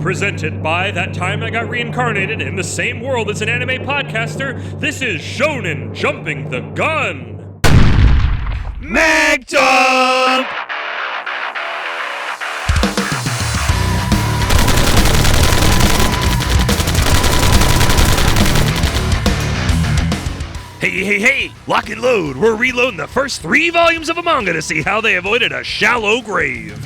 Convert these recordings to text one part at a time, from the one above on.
Presented by That Time I Got Reincarnated in the Same World as an Anime Podcaster, this is Shonen Jumping the Gun. Mag Dump! Hey, lock and load. We're reloading the first 3 volumes of a manga to see how they avoided a shallow grave.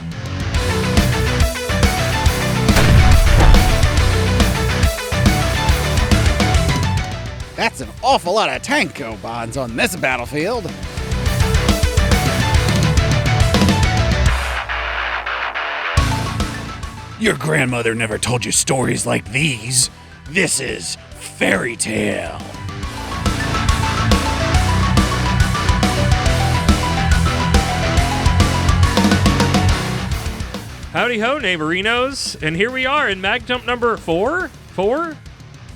That's an awful lot of tanko bonds on this battlefield. Your grandmother never told you stories like these. This is Fairy Tale. Howdy ho, neighborinos. And here we are in Mag Dump number 4? 4?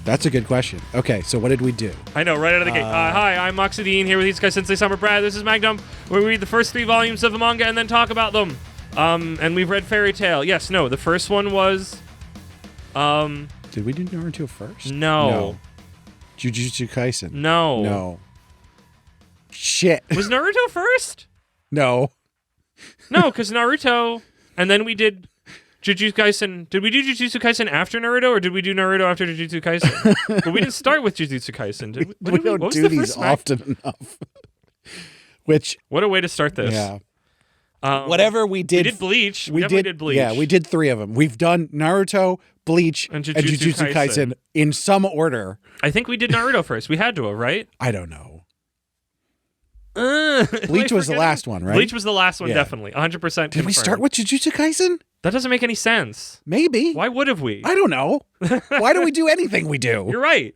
That's a good question. Okay, so what did we do? I know, right out of the gate. Hi, I'm Moxidine here with Isekai Sensei Summer Brad. This is Mag Dump, where we read the first 3 volumes of a manga and then talk about them. And we've read Fairy Tale. Yes, no, the first one was... Did we do Naruto first? No. Jujutsu Kaisen? No. Shit. Was Naruto first? No. No, because Naruto... And then we did Jujutsu Kaisen. Did we do Jujutsu Kaisen after Naruto, or did we do Naruto after Jujutsu Kaisen? But we didn't start with Jujutsu Kaisen. Did we? We don't do these often enough. What a way to start this. Yeah. Whatever we did. We did Bleach. We definitely did Bleach. Yeah, we did 3 of them. We've done Naruto, Bleach, and Jujutsu Kaisen in some order. I think we did Naruto first. We had to have, right? I don't know. Bleach was the last one, right? Bleach was the last one, definitely. 100%. Did we start with Jujutsu Kaisen? That doesn't make any sense. Maybe. Why would have we? I don't know. Why do we do anything we do? You're right.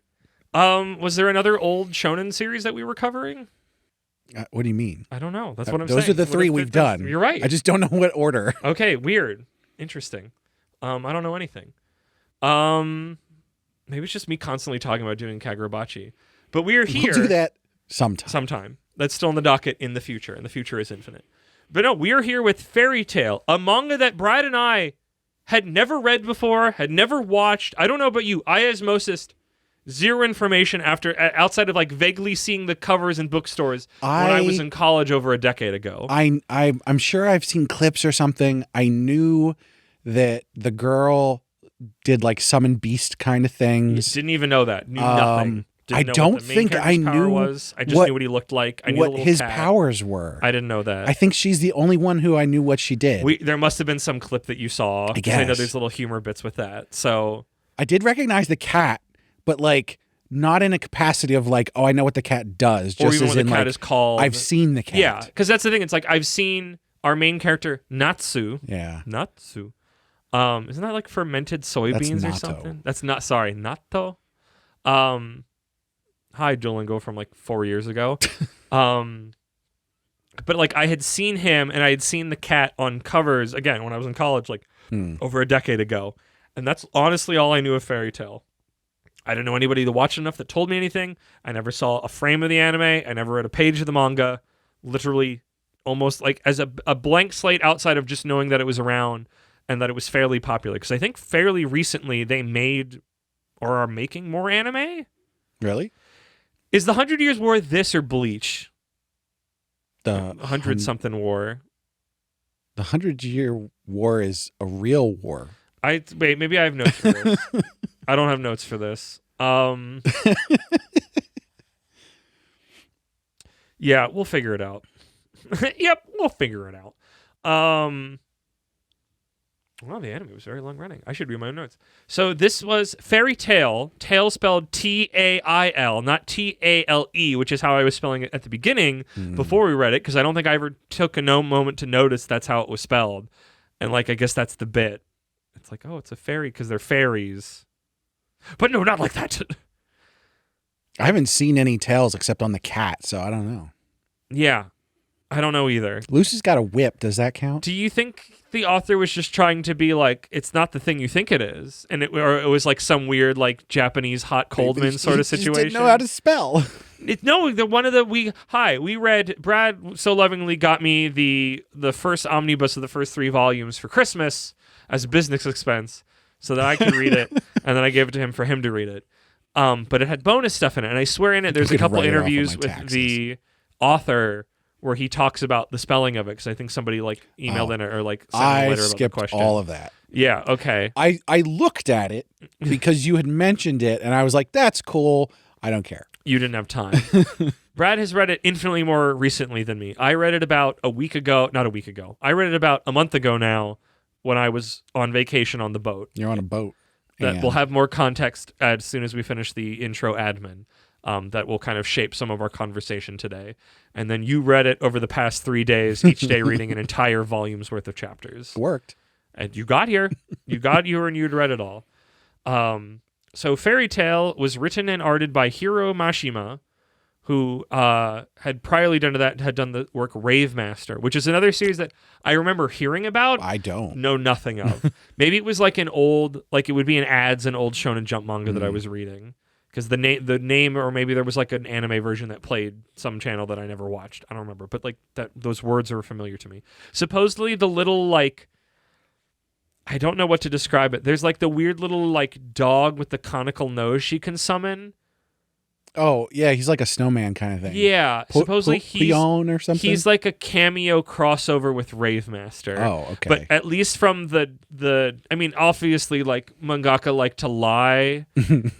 Was there another old shonen series that we were covering? What do you mean? I don't know. That's what I'm saying. Those are the 3 we've done. You're right. I just don't know what order. Okay, weird. Interesting. I don't know anything. Maybe it's just me constantly talking about doing Kagurabachi. But we're here. We'll do that sometime. That's still in the docket in the future, and the future is infinite. But no, we are here with Fairy Tale, a manga that Brad and I had never read before, had never watched. I don't know about you. I osmosis zero information outside of like vaguely seeing the covers in bookstores when I was in college over a decade ago. I'm sure I've seen clips or something. I knew that the girl did like summon beast kind of things. Didn't even know that. Knew nothing. I don't think I knew I just knew what he looked like. I knew what his powers were. I didn't know that. I think she's the only one who I knew what she did. There must have been some clip that you saw. I guess. I know there's little humor bits with that. So I did recognize the cat, but like not in a capacity of like, oh, I know what the cat does. Just or even as what in the cat like, is called. I've seen the cat. Yeah, because that's the thing. It's like I've seen our main character Natsu. Yeah, Natsu. Isn't that like fermented soybeans or something? That's not. Sorry, natto. Hi, Duolingo from like 4 years ago. But like I had seen him and I had seen the cat on covers again when I was in college, like over a decade ago. And that's honestly all I knew of Fairy Tale. I didn't know anybody that watched enough that told me anything. I never saw a frame of the anime. I never read a page of the manga. Literally almost like as a blank slate outside of just knowing that it was around and that it was fairly popular. Because I think fairly recently they made or are making more anime. Really? Is the 100 Years War this or Bleach? The 100-something war. The 100-Year War is a real war. Wait, maybe I have notes for this. I don't have notes for this. Yeah, we'll figure it out. Yep, we'll figure it out. Well, the anime was very long running. I should read my own notes. So this was Fairy Tale, Tale spelled T-A-I-L, not T-A-L-E, which is how I was spelling it at the beginning before we read it, because I don't think I ever took a moment to notice that's how it was spelled. And like, I guess that's the bit. It's like, oh, it's a fairy because they're fairies. But no, not like that. I haven't seen any tails except on the cat, so I don't know. Yeah, I don't know either. Lucy's got a whip. Does that count? Do you think the author was just trying to be like, it's not the thing you think it is, and it was like some weird like Japanese hot Coldman sort of situation? Didn't know how to spell. We read. Brad so lovingly got me the first omnibus of the first 3 volumes for Christmas as a business expense. so that I could read it, and then I gave it to him for him to read it. But it had bonus stuff in it, and I swear in it there's a couple interviews with the author where he talks about the spelling of it, because I think somebody like emailed in or like sent a letter about the skipped question. all of that. Yeah, okay. I looked at it because you had mentioned it, and I was like, that's cool. I don't care. You didn't have time. Brad has read it infinitely more recently than me. I read it about a week ago. Not a week ago. I read it about a month ago now when I was on vacation on the boat. You're on a boat. That will have more context as soon as we finish the intro admin. That will kind of shape some of our conversation today. And then you read it over the past 3 days, each day reading an entire volume's worth of chapters. Worked. And you got here. You got here and you'd read it all. So Fairy Tale was written and arted by Hiro Mashima, who had priorly done the work Rave Master, which is another series that I remember hearing about. I don't know nothing of. Maybe it was like it would be in ads an old Shonen Jump manga that I was reading, because the name, or maybe there was like an anime version that played some channel that I never watched. I don't remember, but like those words are familiar to me. Supposedly the little like, I don't know what to describe it. There's like the weird little like dog with the conical nose she can summon. Oh, yeah, he's like a snowman kind of thing. Yeah, supposedly Peon or something? He's like a cameo crossover with Rave Master. Oh, okay. But at least from the I mean, obviously, like, mangaka like to lie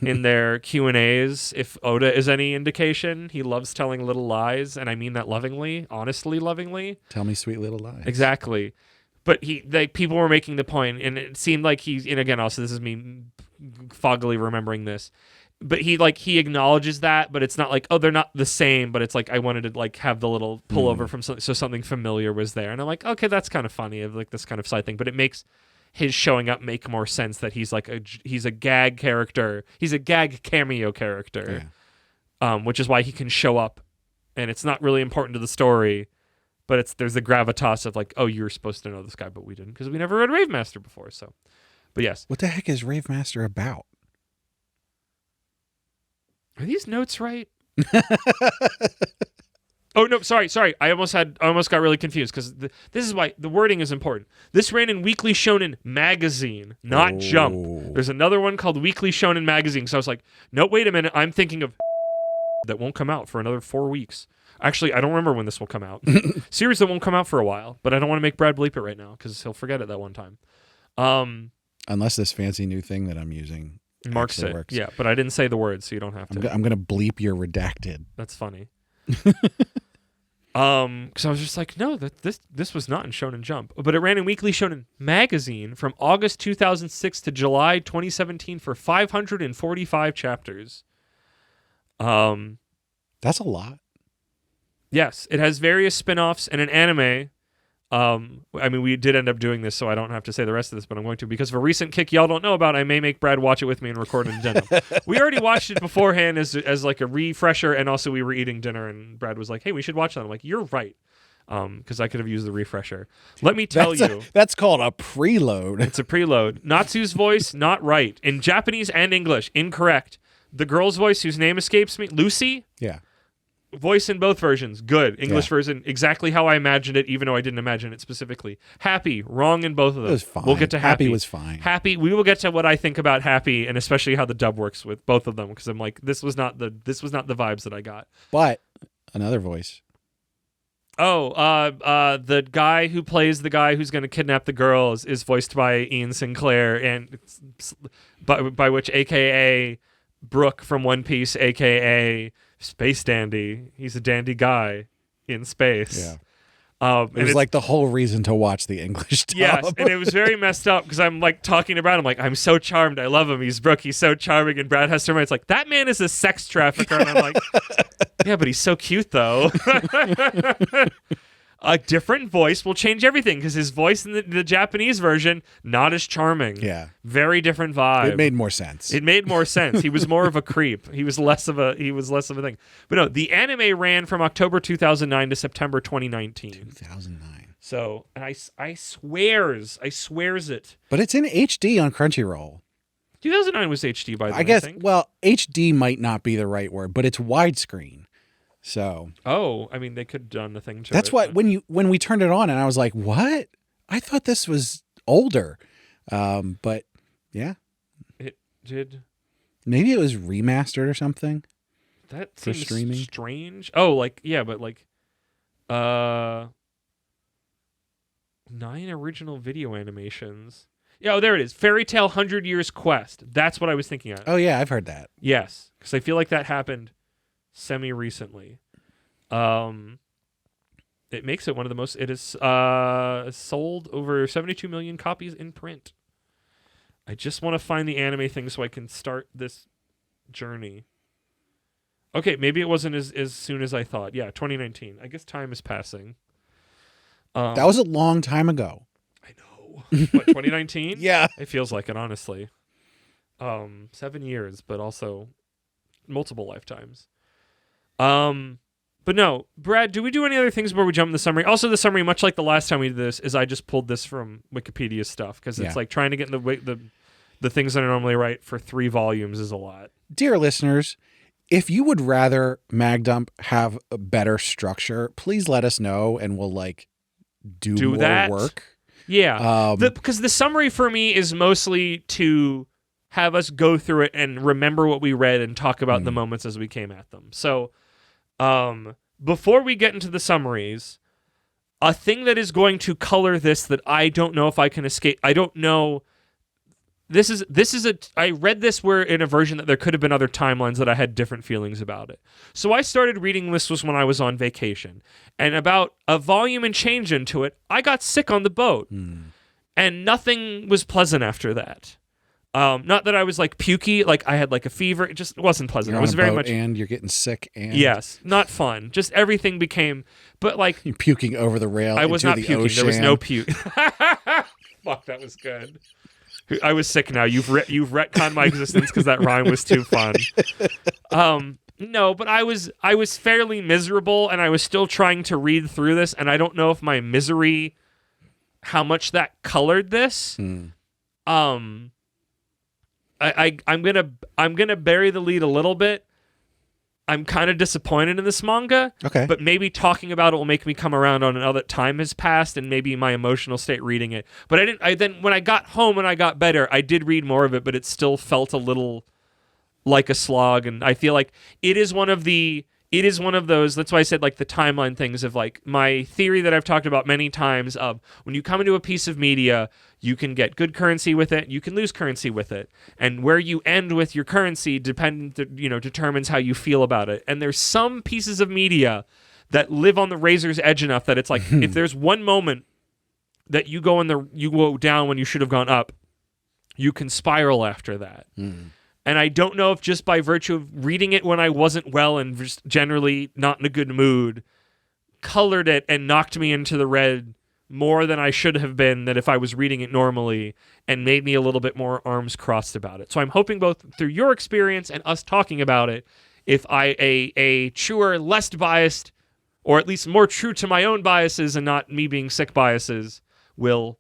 in their Q&As. If Oda is any indication, he loves telling little lies, and I mean that lovingly, honestly lovingly. Tell me sweet little lies. Exactly. But people were making the point, and it seemed like and again, also, this is me foggily remembering this, but he acknowledges that, but it's not like, oh, they're not the same, but it's like, I wanted to like have the little pullover from something, so something familiar was there. And I'm like, okay, that's kind of funny, of like this kind of side thing, but it makes his showing up make more sense, that he's like he's a gag character. He's a gag cameo character, which is why he can show up, and it's not really important to the story, but there's the gravitas of like, oh, you're supposed to know this guy, but we didn't, because we never read Rave Master before. So, but yes. What the heck is Rave Master about? Are these notes right? Oh, no, sorry. I almost got really confused, because this is why the wording is important. This ran in Weekly Shonen Magazine, not Jump. There's another one called Weekly Shonen Magazine. So I was like, no, wait a minute. I'm thinking of that won't come out for another 4 weeks. Actually, I don't remember when this will come out. Series that won't come out for a while, but I don't want to make Brad bleep it right now, because he'll forget it that one time. Unless this fancy new thing that I'm using marks it. Works. Yeah, but I didn't say the words, so you don't have to. I'm going to bleep your redacted. That's funny. Because I was just like, no, this was not in Shonen Jump, but it ran in Weekly Shonen Magazine from August 2006 to July 2017 for 545 chapters. That's a lot. Yes, it has various spin-offs and an anime. I mean, we did end up doing this, so I don't have to say the rest of this, but I'm going to, because of a recent kick y'all don't know about. I may make Brad watch it with me and record an addendum. We already watched it beforehand as like a refresher, and also we were eating dinner, and Brad was like, hey, we should watch that. I'm like, you're right, because I could have used the refresher. Let me tell you. That's called a preload. It's a preload. Natsu's voice, not right. In Japanese and English, incorrect. The girl's voice, whose name escapes me, Lucy? Yeah. Voice in both versions, good. English version, exactly how I imagined it, even though I didn't imagine it specifically. Happy, wrong in both of them. It was fine. We'll get to Happy. Happy was fine. Happy, we will get to what I think about Happy, and especially how the dub works with both of them, because I'm like, this was not the vibes that I got. But another voice. Oh, the guy who plays the guy who's going to kidnap the girls is voiced by Ian Sinclair, and by which, AKA Brooke from One Piece, AKA Space Dandy. He's a dandy guy in space. Yeah. It was like the whole reason to watch the English dub. Yes, and it was very messed up, because I'm like talking to Brad. I'm like, I'm so charmed. I love him. He's Brooke. He's so charming. And Brad has to remember, it's like, that man is a sex trafficker. And I'm like, yeah, but he's so cute, though. A different voice will change everything, because his voice in the Japanese version, not as charming. Yeah. Very different vibe. It made more sense. He was more of a creep. He was less of a thing. But no, the anime ran from October 2009 to September 2019. 2009. So, and I swears it. But it's in HD on Crunchyroll. 2009 was HD, by the way. I guess, think. well, HD might not be the right word, but it's widescreen. So. Oh, I mean, they could have done the thing to That's it. what, when we turned it on, and I was like, what? I thought this was older. But Yeah. It did. Maybe it was remastered or something. That For seems streaming? strange. Oh, like yeah, but like 9 original video animations. Yeah, oh, there it is. Fairy Tale 100 Years Quest. That's what I was thinking of. Oh yeah, I've heard that. Yes, because I feel like that happened semi-recently. It makes it one of the most. It is sold over 72 million copies in print. I just want to find the anime thing so I can start this journey. Okay, maybe it wasn't as soon as I thought. Yeah, 2019. I guess time is passing. That was a long time ago. I know. What, 2019? Yeah. It feels like it, honestly. 7 years, but also multiple lifetimes. But no, Brad, do we do any other things before we jump in the summary? Also, the summary, much like the last time we did this, is I just pulled this from Wikipedia stuff because it's like trying to get in the things that I normally write for 3 volumes is a lot. Dear listeners, if you would rather Magdump have a better structure, please let us know and we'll like do more that work. Yeah, because the summary for me is mostly to have us go through it and remember what we read and talk about the moments as we came at them. So, before we get into the summaries, a thing that is going to color this that I don't know if I can escape. I don't know. I read this where in a version that there could have been other timelines that I had different feelings about it. So I started reading this was when I was on vacation. And about a volume and change into it, I got sick on the boat. And nothing was pleasant after that. Not that I was like pukey, like I had like a fever. It just wasn't pleasant. You're It was on a very boat much and you're getting sick and yes, not fun. Just everything became but like you're puking over the rail. I was into not the puking. Ocean. There was no puke. Fuck, that was good. I was sick now. You've retconned my existence because that rhyme was too fun. No, but I was fairly miserable, and I was still trying to read through this, and I don't know if my misery, how much that colored this. I'm gonna bury the lead a little bit. I'm kind of disappointed in this manga. Okay. But maybe talking about it will make me come around on another time has passed and maybe my emotional state reading it. But then when I got home and I got better, I did read more of it, but it still felt a little like a slog. And I feel like it is one of those, that's why I said like the timeline things of like my theory that I've talked about many times of when you come into a piece of media, you can get good currency with it, you can lose currency with it. And where you end with your currency determines how you feel about it. And there's some pieces of media that live on the razor's edge enough that it's like if there's one moment that you go down when you should have gone up, you can spiral after that. And I don't know if just by virtue of reading it when I wasn't well and just generally not in a good mood, colored it and knocked me into the red more than I should have been that if I was reading it normally and made me a little bit more arms crossed about it. So I'm hoping both through your experience and us talking about it, if a truer, less biased, or at least more true to my own biases and not me being sick biases, will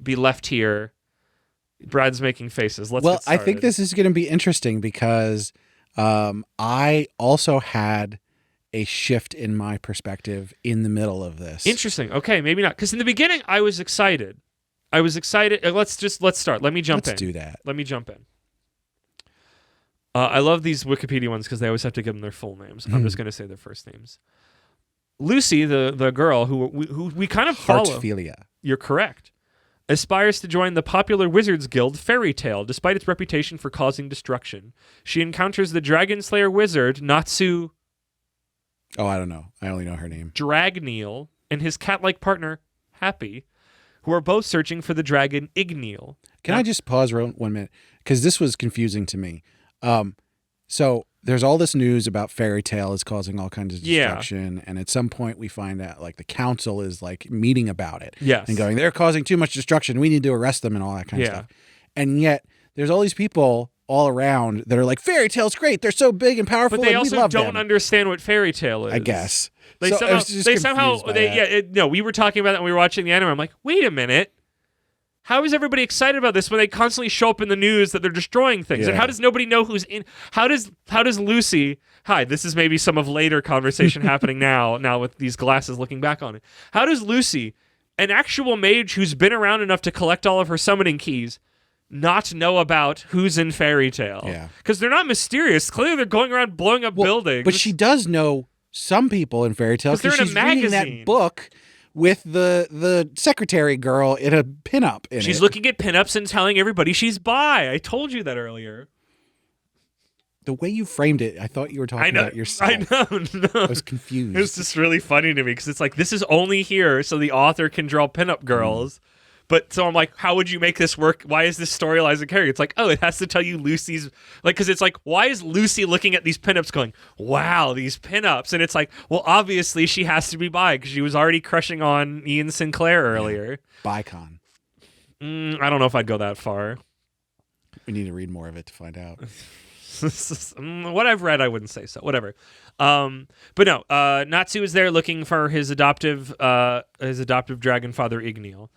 be left here. Brad's making faces. Let's get started. I think this is going to be interesting because I also had a shift in my perspective in the middle of this. Interesting. Okay, maybe not. Because in the beginning, I was excited. Let's start. Let me jump in. Let's do that. Let me jump in. I love these Wikipedia ones because they always have to give them their full names. I'm just going to say their first names. Lucy, the girl who we kind of follow. Heartphilia. You're correct. Aspires to join the popular Wizards Guild Fairy Tale, despite its reputation for causing destruction. She encounters the Dragon Slayer wizard, Natsu... Oh, I don't know. I only know her name. Dragneil, and his cat-like partner, Happy, who are both searching for the dragon Igneil. Can I just pause 1 minute? Because this was confusing to me. So there's all this news about Fairy Tale is causing all kinds of destruction, and at some point we find out like the council is like meeting about it, and going, they're causing too much destruction. We need to arrest them and all that kind of stuff. And yet there's all these people all around that are like, Fairy Tale's great. They're so big and powerful. But they and also we love don't them. understand what Fairy Tale is. I guess we were talking about that when we were watching the anime. I'm like, wait a minute. How is everybody excited about this when they constantly show up in the news that they're destroying things? And how does nobody know who's in? How does Lucy? Hi, this is maybe some of later conversation happening now with these glasses looking back on it. How does Lucy, an actual mage who's been around enough to collect all of her summoning keys, not know about who's in Fairy Tail. Yeah. Because they're not mysterious. Clearly, they're going around blowing up buildings. But she does know some people in Fairy Tail 'Cause they're because in a she's reading magazine. that book with the secretary girl in a pinup in She's it. looking at pinups and telling everybody she's bi. I told you that earlier. The way you framed it, I thought you were talking about yourself. I know. No. I was confused. It was just really funny to me because it's like, this is only here so the author can draw pinup girls. But so I'm like, how would you make this work? Why is this storyline as a character? It's like, oh, it has to tell you Lucy's, like, because it's like, why is Lucy looking at these pinups going, wow, these pinups? And it's like, well, obviously she has to be bi because she was already crushing on Ian Sinclair earlier. Bicon. I don't know if I'd go that far. We need to read more of it to find out. What I've read, I wouldn't say so. Whatever. But no, Natsu is there looking for his adoptive dragon father Igneal.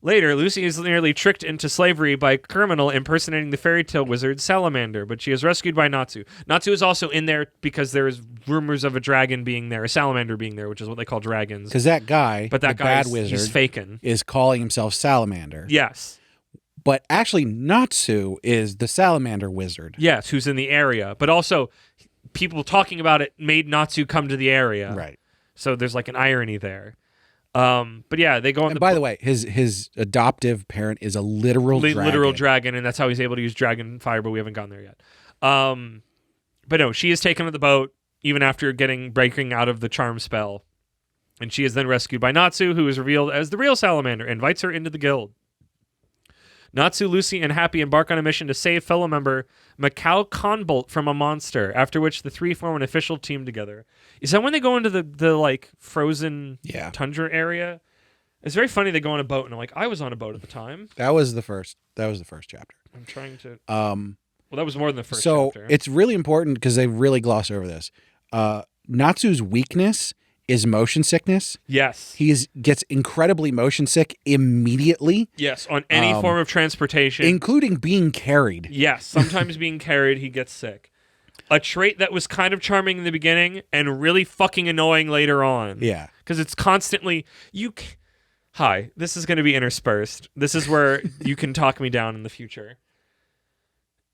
Later, Lucy is nearly tricked into slavery by a criminal impersonating the fairy tale wizard Salamander, but she is rescued by Natsu. Natsu is also in there because there is rumors of a dragon being there, a salamander being there, which is what they call dragons. Because that guy, But that the guy bad is, wizard, he's faking. is calling himself Salamander. Yes. But actually, Natsu is the Salamander wizard. Yes, who's in the area. But also, people talking about it made Natsu come to the area. Right. So there's like an irony there. But yeah, they go on And by the way, his adoptive parent is a literal dragon, and that's how he's able to use dragon fire, but we haven't gotten there yet. But no, she is taken to the boat even after breaking out of the charm spell. And she is then rescued by Natsu, who is revealed as the real salamander, and invites her into the guild. Natsu, Lucy, and Happy embark on a mission to save fellow member Macau Conbolt from a monster, after which the three form an official team together. Is that when they go into the like frozen tundra area? It's very funny they go on a boat, and I'm like, I was on a boat at the time. That was the first chapter. I'm trying to well, that was more than the first so chapter. It's really important because they really gloss over this. Natsu's weakness is motion sickness. Yes. He gets incredibly motion sick immediately. Yes, on any form of transportation. Including being carried. Yes, sometimes being carried, he gets sick. A trait that was kind of charming in the beginning and really fucking annoying later on. Yeah. Because it's constantly, hi, this is going to be interspersed. This is where you can talk me down in the future.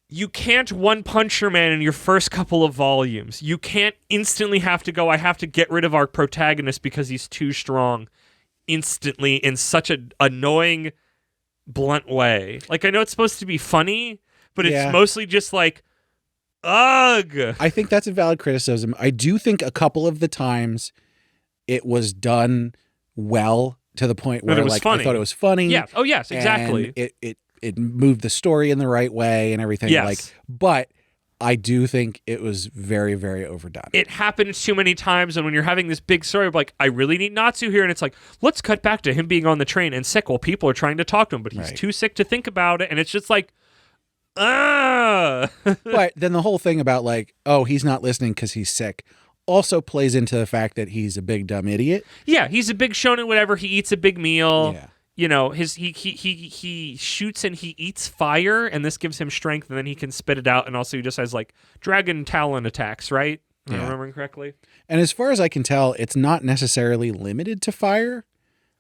You can't one-punch your man in your first couple of volumes. You can't instantly have to go, I have to get rid of our protagonist because he's too strong instantly in such an annoying, blunt way. Like, I know it's supposed to be funny, but it's mostly just like, ugh. I think that's a valid criticism. I do think a couple of the times it was done well to the point where like I thought it was funny. Yeah. Oh, yes, exactly. And it moved the story in the right way and everything. Yes. But I do think it was very, very overdone. It happened too many times, and when you're having this big story of like, I really need Natsu here, and it's like, let's cut back to him being on the train and sick while people are trying to talk to him, but he's too sick to think about it, and it's just like, ah. But then the whole thing about like, oh, he's not listening because he's sick also plays into the fact that he's a big dumb idiot. Yeah, he's a big shonen, whatever. He eats a big meal. Yeah. You know, he shoots and he eats fire, and this gives him strength, and then he can spit it out, and also he just has like dragon talon attacks, right? Am I remembering correctly? And as far as I can tell, it's not necessarily limited to fire,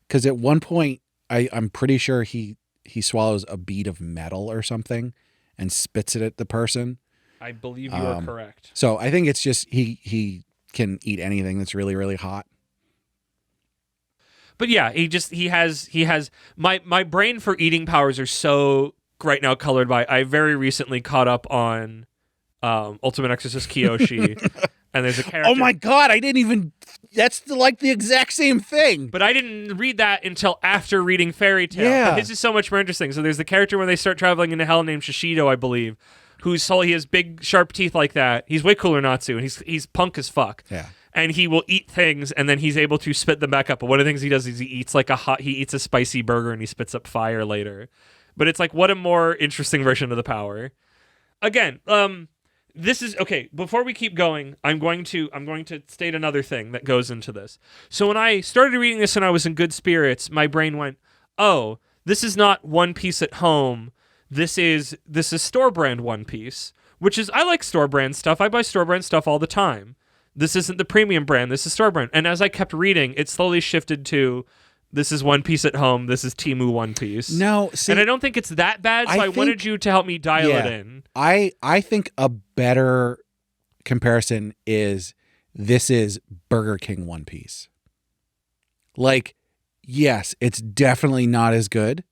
because at one point I'm pretty sure he swallows a bead of metal or something and spits it at the person. I believe you are correct. So I think it's just he can eat anything that's really, really hot. But yeah, he has my brain for eating powers are so right now colored by I very recently caught up on Ultimate Exorcist Kiyoshi, and there's a character. Oh my god, I didn't even. That's like the exact same thing. But I didn't read that until after reading Fairy Tail. Yeah, but his is so much more interesting. So there's the character when they start traveling into hell named Shishido, I believe, he has big sharp teeth like that. He's way cooler than Natsu, and he's punk as fuck. Yeah. And he will eat things, and then he's able to spit them back up. But one of the things he does is he eats a spicy burger, and he spits up fire later. But it's like, what a more interesting version of the power. Again, this is okay. Before we keep going, I'm going to state another thing that goes into this. So when I started reading this and I was in good spirits, my brain went, "Oh, this is not One Piece at home. This is store brand One Piece, which is I like store brand stuff. I buy store brand stuff all the time." This isn't the premium brand. This is store brand. And as I kept reading, it slowly shifted to This is One Piece at home. This is Temu One Piece. No, see, and I don't think it's that bad, so I wanted you to help me dial it in. I think a better comparison is this is Burger King One Piece. Like, yes, it's definitely not as good,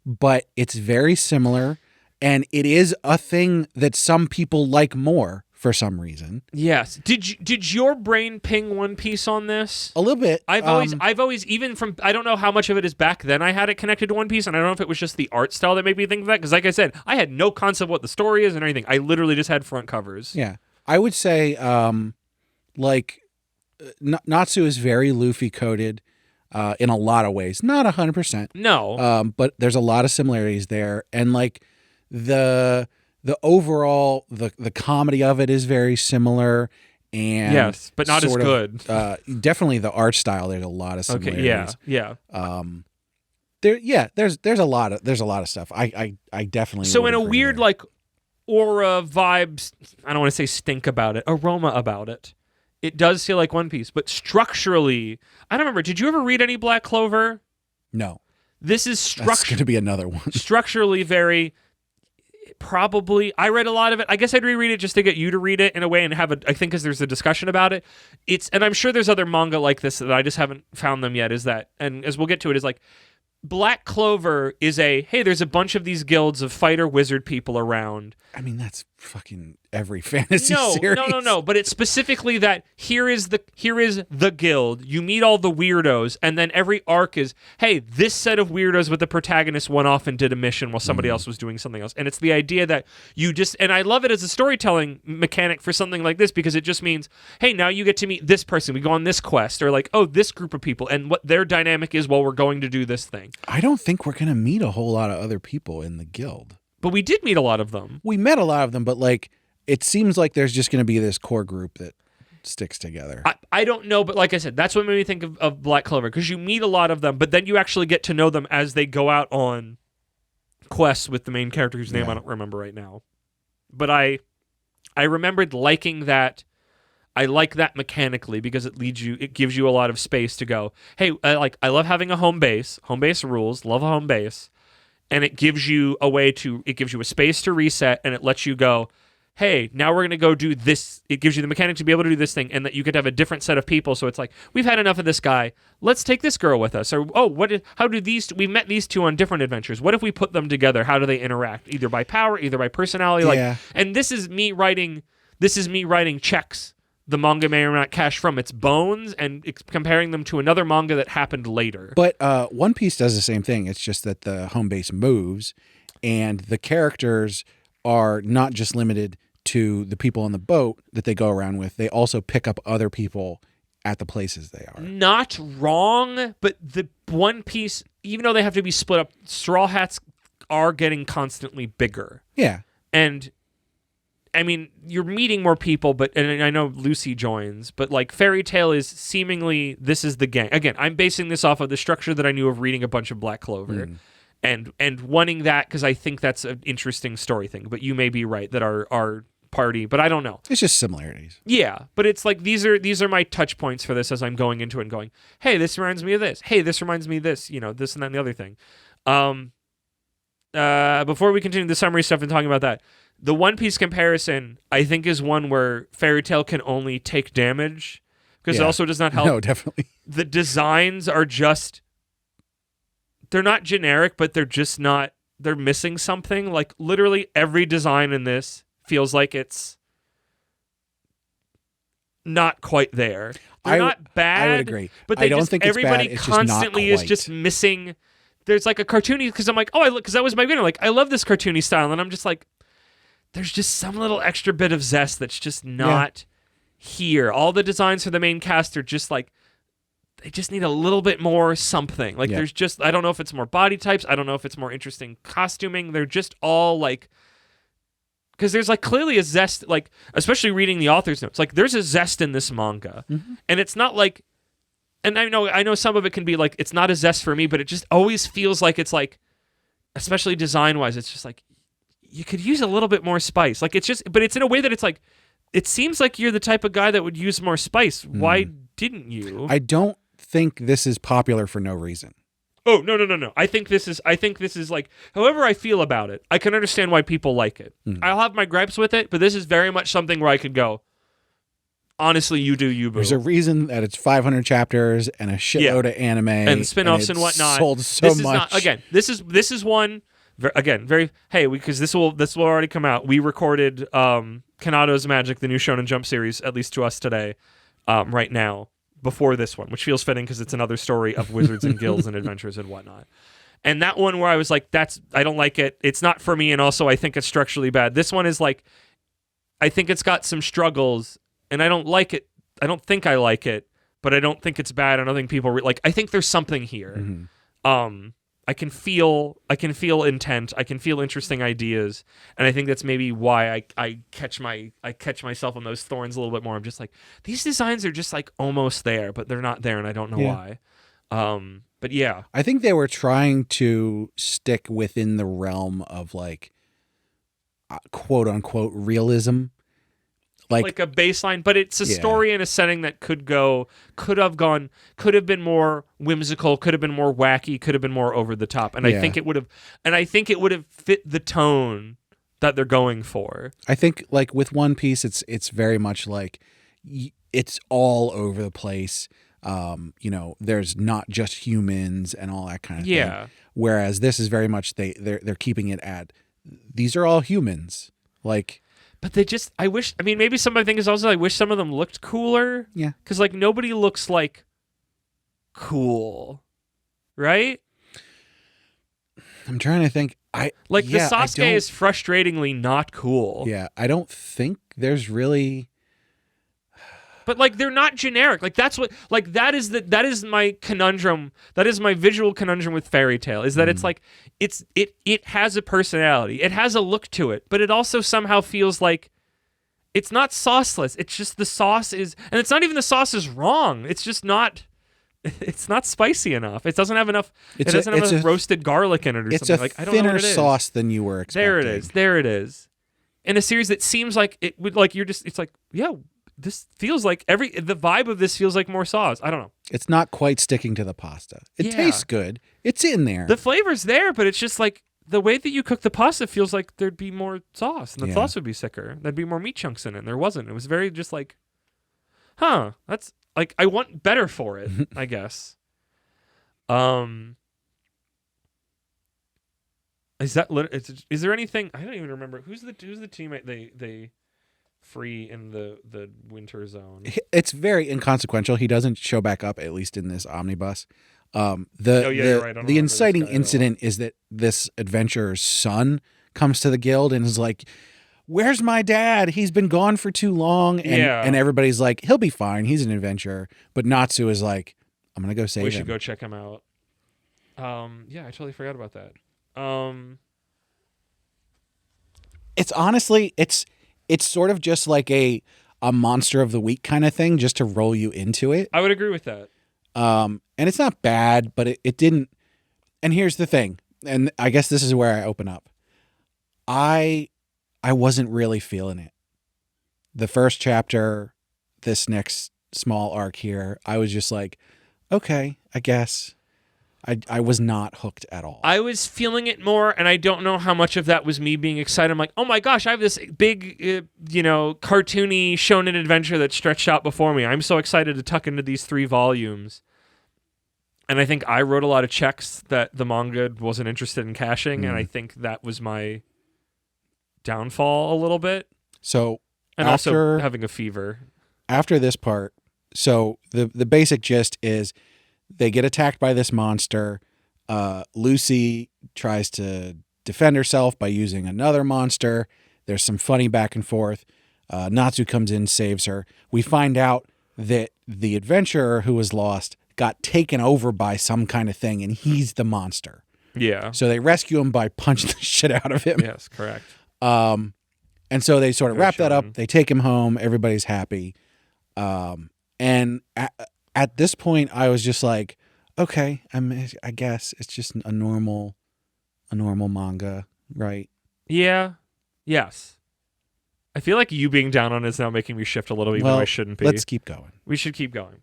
but it's very similar, and it is a thing that some people like more for some reason. Yes. Did your brain ping One Piece on this? A little bit. I've always even from I don't know how much of it is back then I had it connected to One Piece, and I don't know if it was just the art style that made me think of that, because like I said, I had no concept what the story is and anything. I literally just had front covers. Yeah. I would say Natsu is very Luffy coded in a lot of ways. Not 100%. No. But there's a lot of similarities there, and like the overall the comedy of it is very similar, and yes, but not as good. Definitely the art style. There's a lot of similarities. Okay, yeah. There's a lot of stuff. I definitely. So in a agree weird there. like aura vibes, I don't want to say stink about it, aroma about it. It does feel like One Piece, but structurally, I don't remember. Did you ever read any Black Clover? No. This is That's going to be another one. Structurally very. Probably, I read a lot of it. I guess I'd reread it just to get you to read it in a way and have I think because there's a discussion about it. And I'm sure there's other manga like this that I just haven't found them yet. And as we'll get to it, is like Black Clover is hey, there's a bunch of these guilds of fighter wizard people around. I mean, that's fucking every fantasy series. No. But it's specifically that here is the guild. You meet all the weirdos, and then every arc is, hey, this set of weirdos with the protagonist went off and did a mission while somebody else was doing something else. And it's the idea that and I love it as a storytelling mechanic for something like this, because it just means, hey, now you get to meet this person. We go on this quest, or like, oh, this group of people, and what their dynamic is while we're going to do this thing. I don't think we're going to meet a whole lot of other people in the guild. But we did meet a lot of them. We met a lot of them, but like it seems like there's just going to be this core group that sticks together. I don't know, but like I said, that's what made me think of Black Clover, because you meet a lot of them, but then you actually get to know them as they go out on quests with the main character whose name I don't remember right now. But I remembered liking that. I like that mechanically because it gives you a lot of space to go, hey, I love having a home base. Home base rules, love a home base. And it gives you it gives you a space to reset, and it lets you go, hey, now we're going to go do this. It gives you the mechanic to be able to do this thing, and that you could have a different set of people. So it's like, we've had enough of this guy. Let's take this girl with us. Or, we met these two on different adventures. What if we put them together? How do they interact? Either by power, either by personality. And this is me writing checks the manga may or may not cash from its bones and comparing them to another manga that happened later. But One Piece does the same thing. It's just that the home base moves, and the characters are not just limited to the people on the boat that they go around with. They also pick up other people at the places they are. Not wrong, but the One Piece, even though they have to be split up, Straw Hats are getting constantly bigger. Yeah. And I mean, you're meeting more people, and I know Lucy joins, but like Fairy Tail is seemingly, this is the gang. Again, I'm basing this off of the structure that I knew of reading a bunch of Black Clover and wanting that because I think that's an interesting story thing. But you may be right that our party, but I don't know. It's just similarities. Yeah, but it's like these are my touch points for this as I'm going into it and going, hey, this reminds me of this. Hey, this reminds me of this, this and that and the other thing. Before we continue the summary stuff and talking about that, the One Piece comparison, I think, is one where Fairy Tail can only take damage because it also does not help. No, definitely. The designs are just, they're not generic, but they're just not, they're missing something. Like literally every design in this feels like it's not quite there. They're not bad. I would agree. But I don't think it's everybody bad. It's constantly just not is just missing. There's like a cartoony, because I'm like, because that was my winner. Like, I love this cartoony style, and I'm just like, there's just some little extra bit of zest that's just not here. All the designs for the main cast are just like, they just need a little bit more something. Like, there's just, I don't know if it's more body types. I don't know if it's more interesting costuming. They're just all like, because there's like clearly a zest, like, especially reading the author's notes, like there's a zest in this manga. And it's not like, and I know some of it can be like, it's not a zest for me, but it just always feels like it's like, especially design-wise, it's just like, you could use a little bit more spice. Like, it's just, but it's in a way that it's like, it seems like you're the type of guy that would use more spice. Why didn't you? I don't think this is popular for no reason. Oh, no. I think this is like, however I feel about it, I can understand why people like it. I'll have my gripes with it, but this is very much something where I could go, honestly, you do you, boo. There's a reason that it's 500 chapters and a shitload of anime and spin-offs and it's whatnot. sold so this is much. Not, again, this is one, again, very, hey, because this will already come out. We recorded Kanado's Magic, the new Shonen Jump series, at least to us today, right now, before this one, which feels fitting because it's another story of wizards and guilds and adventures and whatnot. And that one where I was like, I don't like it. It's not for me, and also I think it's structurally bad. This one is like, I think it's got some struggles, and I don't like it. I don't think I like it, but I don't think it's bad. I don't think people like. I think there's something here. I can feel intent. I can feel interesting ideas, and I think that's maybe why I catch myself on those thorns a little bit more. I'm just like, these designs are just like almost there, but they're not there, and I don't know why. But yeah, I think they were trying to stick within the realm of like quote unquote realism. Like a baseline, but it's a story in a setting that could have been more whimsical, could have been more wacky, could have been more over the top, and I think it would have fit the tone that they're going for. I think like with One Piece, it's very much like it's all over the place. There's not just humans and all that kind of thing. Whereas this is very much they're keeping it at these are all humans, like. But maybe some of my thing is also I wish some of them looked cooler. Yeah. Because, like, nobody looks, like, cool. Right? I'm trying to think. The Sasuke is frustratingly not cool. Yeah, I don't think there's really... But, like, they're not generic. Like, that's what... Like, that is my conundrum. That is my visual conundrum with Fairy Tail, is that it's, like... It has a personality. It has a look to it. But it also somehow feels like... It's not sauceless. It's just the sauce is... And it's not even the sauce is wrong. It's just not... It's not spicy enough. It doesn't have enough... It doesn't have enough roasted garlic in it or something. It's I don't know what it is. thinner sauce than you were expecting. There it is. In a series that seems like it would... Like, you're just... It's like, yeah... This feels like the vibe of this feels like more sauce. I don't know. It's not quite sticking to the pasta. It tastes good. It's in there. The flavor's there, but it's just like the way that you cook the pasta feels like there'd be more sauce, and the sauce would be sicker. There'd be more meat chunks in it, and there wasn't. It was very just like, that's like I want better for it, I guess. Is there anything? I don't even remember who's the teammate they free in the winter zone. It's very inconsequential. He doesn't show back up, at least in this omnibus. You're right. The inciting incident is that this adventurer's son comes to the guild and is like, "Where's my dad? He's been gone for too long." And everybody's like, "He'll be fine. He's an adventurer." But Natsu is like, "I'm gonna go save him. We should go check him out." I totally forgot about that. It's honestly, it's sort of just like a monster of the week kind of thing, just to roll you into it. I would agree with that. And it's not bad, but it didn't. And here's the thing, and I guess this is where I open up. I wasn't really feeling it. The first chapter, this next small arc here, I was just like, okay, I guess. I was not hooked at all. I was feeling it more, and I don't know how much of that was me being excited. I'm like, oh my gosh, I have this big, cartoony shonen adventure that's stretched out before me. I'm so excited to tuck into these 3 volumes. And I think I wrote a lot of checks that the manga wasn't interested in cashing, and I think that was my downfall a little bit. So, and also having a fever. After this part, so the basic gist is they get attacked by this monster. Lucy tries to defend herself by using another monster. There's some funny back and forth. Natsu comes in, saves her. We find out that the adventurer who was lost got taken over by some kind of thing, and he's the monster. Yeah. So they rescue him by punching the shit out of him. Yes, correct. And so they sort of wrap that up. They take him home. Everybody's happy. And at this point, I was just like, okay, I guess it's just a normal manga, right? Yeah. Yes. I feel like you being down on it is now making me shift a little, even though I shouldn't be. Let's keep going. We should keep going.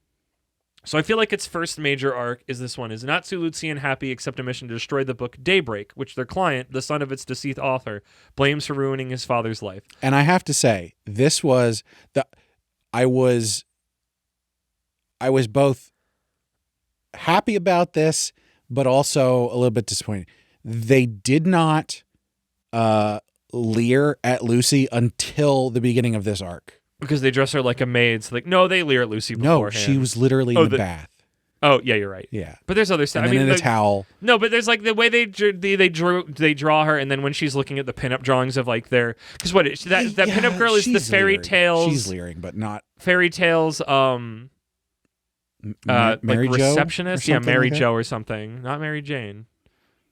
So I feel like its first major arc is this one. Is Natsu, Lucy, and Happy accept a mission to destroy the book Daybreak, which their client, the son of its deceased author, blames for ruining his father's life. And I have to say, this was I was both happy about this, but also a little bit disappointed. They did not leer at Lucy until the beginning of this arc. Because they dress her like a maid. So like, no, they leer at Lucy beforehand. No, she was literally in the bath. Oh, yeah, you're right. Yeah. But there's other stuff. And then in a towel. No, but there's like the way they draw her, and then when she's looking at the pinup drawings of like their, because that pinup girl is the fairy tales. She's leering, but not fairy tales. Mary like Jo receptionist, Mary Jo or something, not Mary Jane,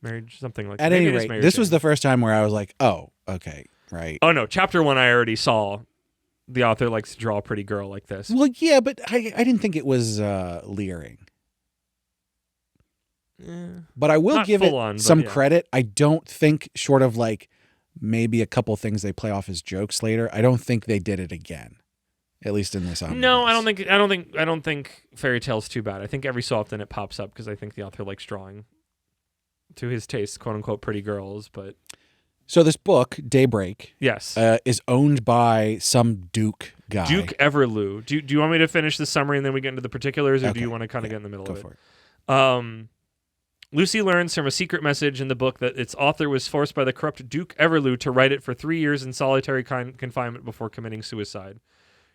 Mary something like. At that. any rate, this was the first time where I was like, oh, okay, right. Oh no, chapter 1 I already saw. The author likes to draw a pretty girl like this. Well, yeah, but I didn't think it was leering. But I will give it some credit. I don't think, short of like maybe a couple things they play off as jokes later, I don't think they did it again. At least in this omnibus. No, I don't think fairy tale's too bad. I think every so often it pops up because I think the author likes drawing to his taste, quote unquote, pretty girls. But so this book, Daybreak, yes, is owned by some Duke guy. Duke Everlew. Do you want me to finish the summary and then we get into the particulars, or do you want to kind of get in the middle of it? Go for it. Lucy learns from a secret message in the book that its author was forced by the corrupt Duke Everlew to write it for 3 years in solitary confinement before committing suicide.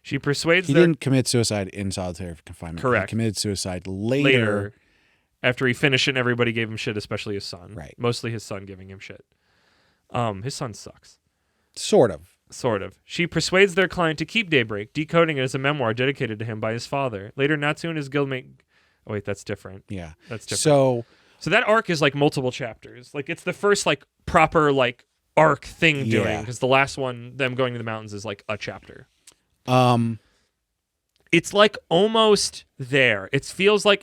She persuades He didn't commit suicide in solitary confinement. Correct. He committed suicide later. After he finished it and everybody gave him shit, especially his son. Right. Mostly his son giving him shit. His son sucks. Sort of. She persuades their client to keep Daybreak, decoding it as a memoir dedicated to him by his father. Later, Natsu and his guildmate... Oh, wait, that's different. Yeah. That's different. So that arc is like multiple chapters. Like it's the first like proper like arc thing doing, because the last one, them going to the mountains, is like a chapter. It's like almost there. It feels like,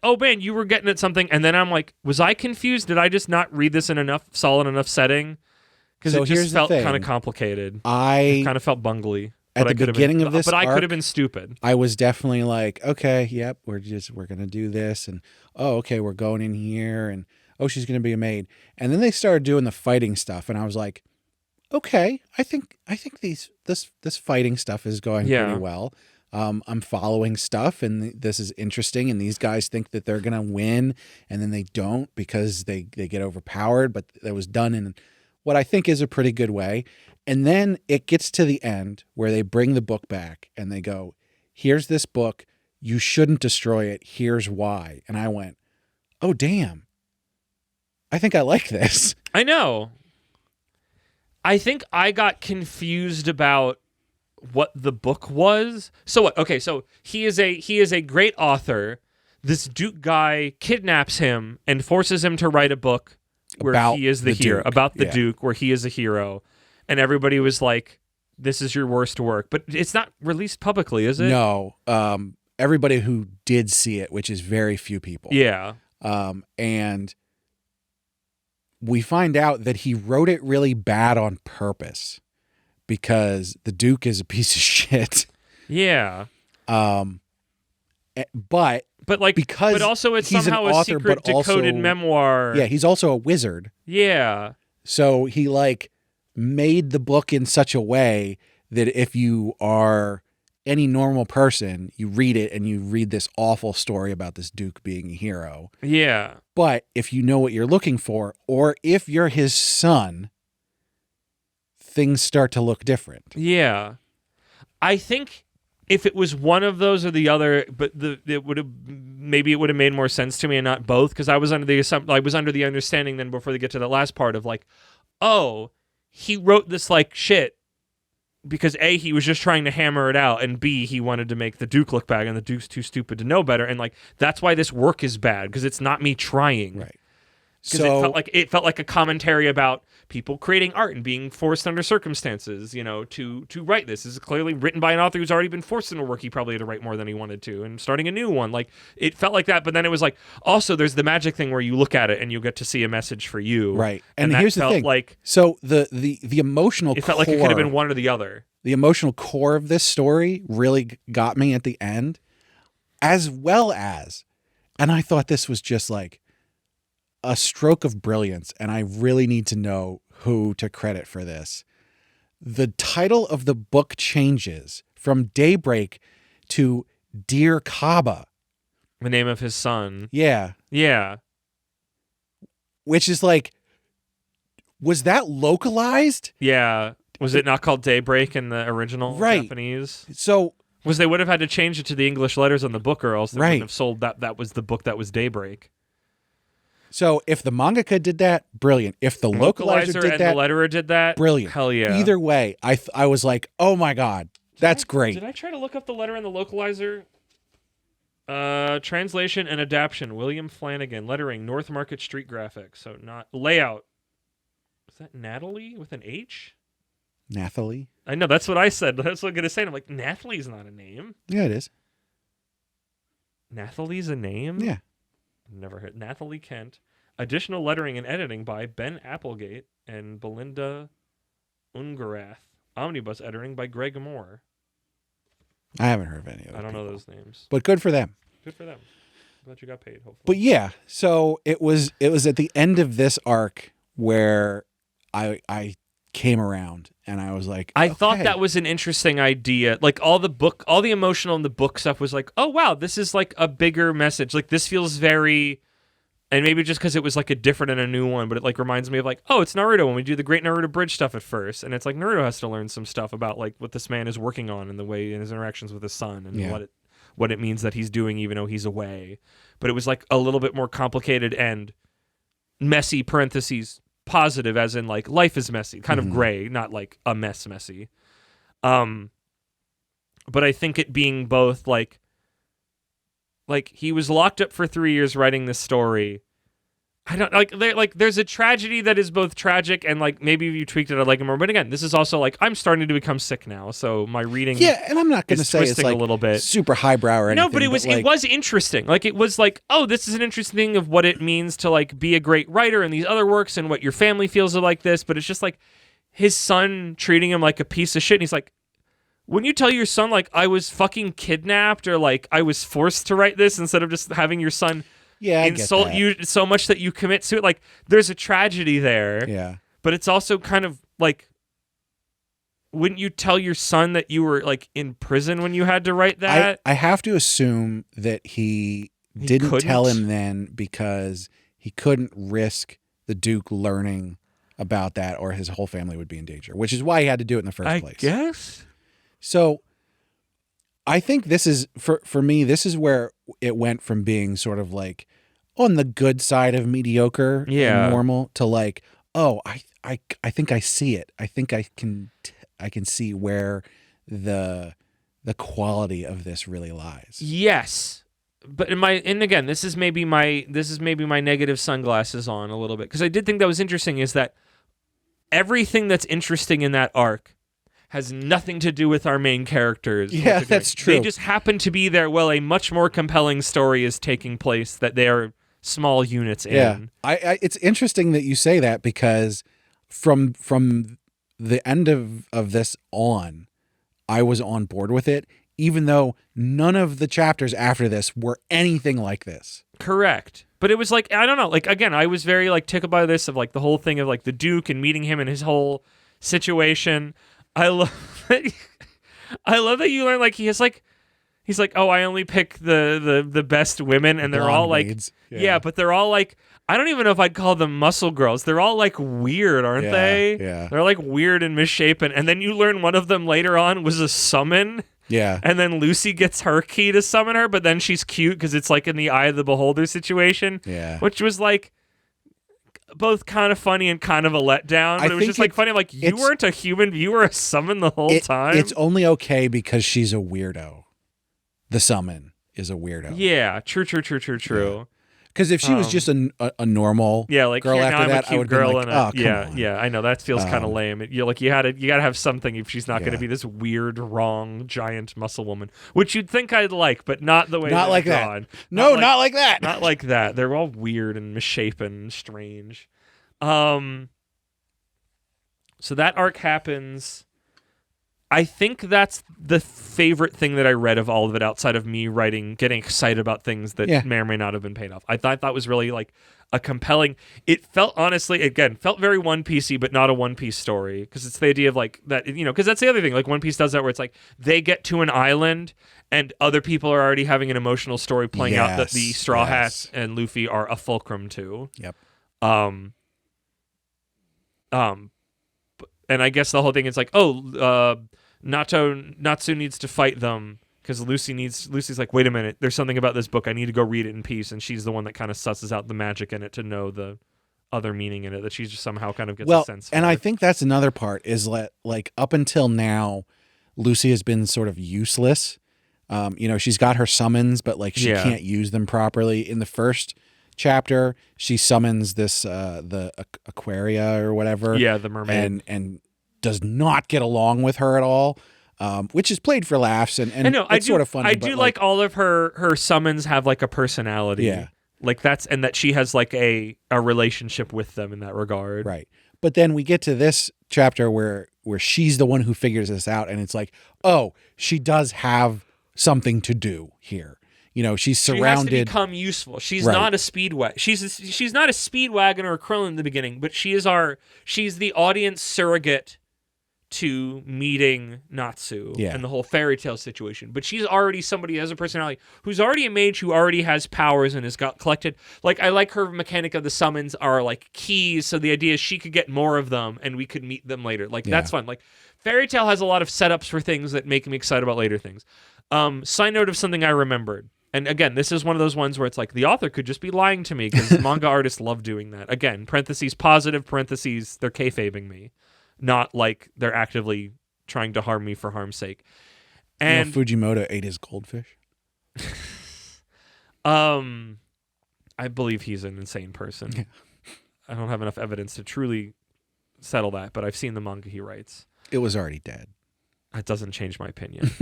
oh man, you were getting at something, and then I'm like, was I confused? Did I just not read this in solid enough setting? Because it just felt kind of complicated. It kind of felt bungly. At the beginning of this arc, but I could have been stupid. I was definitely like, okay, yep, we're gonna do this, and oh, okay, we're going in here, and oh, she's gonna be a maid, and then they started doing the fighting stuff, and I was like, okay, I think this fighting stuff is going pretty well. I'm following stuff, and this is interesting, and these guys think that they're gonna win, and then they don't because they get overpowered, but that was done in what I think is a pretty good way. And then it gets to the end where they bring the book back and they go, here's this book. You shouldn't destroy it. Here's why. And I went, oh, damn. I think I like this. I know. I think I got confused about what the book was. So what? Okay, so he is a great author. This Duke guy kidnaps him and forces him to write a book where he is the hero. About the Duke, where he is a hero. And everybody was like, this is your worst work. But it's not released publicly, is it? No. Everybody who did see it, which is very few people. Yeah. And we find out that he wrote it really bad on purpose because the Duke is a piece of shit. Yeah. But also it's somehow a secret decoded memoir. Yeah, he's also a wizard. Yeah. So he made the book in such a way that if you are any normal person, you read it and you read this awful story about this Duke being a hero. Yeah. But if you know what you're looking for, or if you're his son, things start to look different. Yeah. I think if it was one of those or the other, but it would have made more sense to me and not both, because I was under the understanding then before they get to the last part of like, oh, he wrote this like shit because A, he was just trying to hammer it out, and B, he wanted to make the Duke look bad, and the Duke's too stupid to know better, and like that's why this work is bad, because it's not me trying. Right. Because it felt like a commentary about people creating art and being forced under circumstances, to write this. This is clearly written by an author who's already been forced into work he probably had to write more than he wanted to, and starting a new one. Like, it felt like that, but then it was like, also there's the magic thing where you look at it and you get to see a message for you. Right. And here's the thing. So the emotional it felt like it could have been one or the other. The emotional core of this story really got me at the end. as well as, and I thought this was just like a stroke of brilliance, and I really need to know who to credit for this. The title of the book changes from Daybreak to Dear Kaba. The name of his son. Yeah. Yeah. Which is like, was that localized? Yeah. Was it not called Daybreak in the original Japanese? So they would have had to change it to the English letters on the book, or else they wouldn't Right. have sold that was the book that was Daybreak. So if the mangaka did that, brilliant. If the localizer did and that, the letterer did that, brilliant. Hell yeah. Either way, I was like, oh my God, that's great. Did I try to look up the letter and the localizer? Translation and adaptation, William Flanagan. Lettering, North Market Street Graphics. So not layout. Is that Natalie with an H? Nathalie? I know, that's what I said. That's what I'm going to say. And I'm like, Nathalie's not a name. Yeah, it is. Nathalie's a name? Yeah. Never heard. Nathalie Kent. Additional lettering and editing by Ben Applegate and Belinda Ungarath. Omnibus editing by Greg Moore. I haven't heard of any of those. I don't know people. those names. But good for them. Good for them. Glad you got paid, hopefully. But yeah, so it was at the end of this arc where I came around and I was like, I thought okay. that was an interesting idea. Like all the emotional and the book stuff was like, oh wow, this is like a bigger message. Like this feels very, and maybe just because it was like a different and a new one, but it like reminds me of like, oh, it's Naruto when we do the Great Naruto Bridge stuff at first, and it's like Naruto has to learn some stuff about like what this man is working on and the way in his interactions with his son and what it means that he's doing even though he's away. But it was like a little bit more complicated and messy parentheses positive, as in like life is messy, kind of gray, not like a mess messy. But I think it being both like he was locked up for 3 years writing this story. I don't like there's a tragedy that is both tragic and like maybe if you tweaked it I'd like it more. But again, this is also like I'm starting to become sick now, so my reading and I'm not going to say it's like a little bit super highbrow or anything. No, but it was interesting. Like it was like, oh, this is an interesting thing of what it means to like be a great writer in these other works and what your family feels are like this. But it's just like his son treating him like a piece of shit. And he's like, wouldn't you tell your son like I was fucking kidnapped or like I was forced to write this instead of just having your son insult you so much that you commit to it? Like there's a tragedy there. Yeah. But it's also kind of like, wouldn't you tell your son that you were like in prison when you had to write that? I have to assume that he didn't tell him then because he couldn't risk the Duke learning about that or his whole family would be in danger, which is why he had to do it in the first place. I guess. So I think this is, for me, this is where it went from being sort of like on the good side of mediocre and normal to like, oh, I think I see it. I think I can see where the quality of this really lies. Yes. But again, this is maybe my negative sunglasses on a little bit, because I did think that was interesting is that everything that's interesting in that arc has nothing to do with our main characters. Yeah, that's true. They just happen to be there while a much more compelling story is taking place that they are small units in. Yeah, it's interesting that you say that, because from the end of this on, I was on board with it, even though none of the chapters after this were anything like this. Correct. But it was like, I don't know, like again, I was very like tickled by this of like the whole thing of like the Duke and meeting him and his whole situation. I love that you learn like he's like, oh, I only pick the best women, and they're Blonde all like maids. yeah, but they're all like, I don't even know if I'd call them muscle girls. They're all like weird, aren't they? Yeah. They're like weird and misshapen. And then you learn one of them later on was a summon. Yeah. And then Lucy gets her key to summon her, but then she's cute because it's like in the eye of the beholder situation. Yeah. Which was like both kind of funny and kind of a letdown. But it was just like funny. I'm like, you weren't a human. You were a summon the whole time. It's only okay because she's a weirdo. The summon is a weirdo. Yeah. True. Because if she was just a normal like girl here, after that, I would be like, oh, come on. Yeah, I know that feels kind of lame. You gotta have something if she's not going to be this weird, wrong, giant muscle woman, which you'd think I'd like, but not the way. Not like that. No, not like that. Not like that. They're all weird and misshapen and strange. So that arc happens. I think that's the favorite thing that I read of all of it, outside of me getting excited about things that may or may not have been paid off. I thought that was really like a compelling. It felt, honestly, again, felt very One Piece-y, but not a One Piece story, because it's the idea of like that, because that's the other thing. Like One Piece does that, where it's like they get to an island and other people are already having an emotional story playing out that the Straw Hats and Luffy are a fulcrum to. Yep. And I guess the whole thing is like, Natsu needs to fight them because Lucy's like, wait a minute, there's something about this book, I need to go read it in peace, and she's the one that kind of susses out the magic in it to know the other meaning in it, that she just somehow kind of gets a sense for. And I think that's another part is like up until now, Lucy has been sort of useless. She's got her summons, but like she can't use them properly. In the first chapter, she summons this the Aquaria or whatever. Yeah, the mermaid. And does not get along with her at all. Which is played for laughs and it's sort of funny. I do like all of her summons have like a personality. Yeah. Like and that she has like a relationship with them in that regard. Right. But then we get to this chapter where she's the one who figures this out, and it's like, oh, she does have something to do here. She's surrounded. She has to become useful. She's not a speedwagon. She's not a speedwagon or a Krillin in the beginning, but she's the audience surrogate to meeting Natsu and the whole fairy tale situation. But she's already somebody who has a personality, who's already a mage, who already has powers and has got collected. Like, I like her mechanic of the summons are like keys, so the idea is she could get more of them and we could meet them later. Like, that's fun. Like, fairy tale has a lot of setups for things that make me excited about later things. Side note of something I remembered. And again, this is one of those ones where it's like the author could just be lying to me, because manga artists love doing that. Again, parentheses positive, parentheses, they're kayfabing me. Not like they're actively trying to harm me for harm's sake. And Fujimoto ate his goldfish. I believe he's an insane person. Yeah. I don't have enough evidence to truly settle that, but I've seen the manga he writes. It was already dead. That doesn't change my opinion.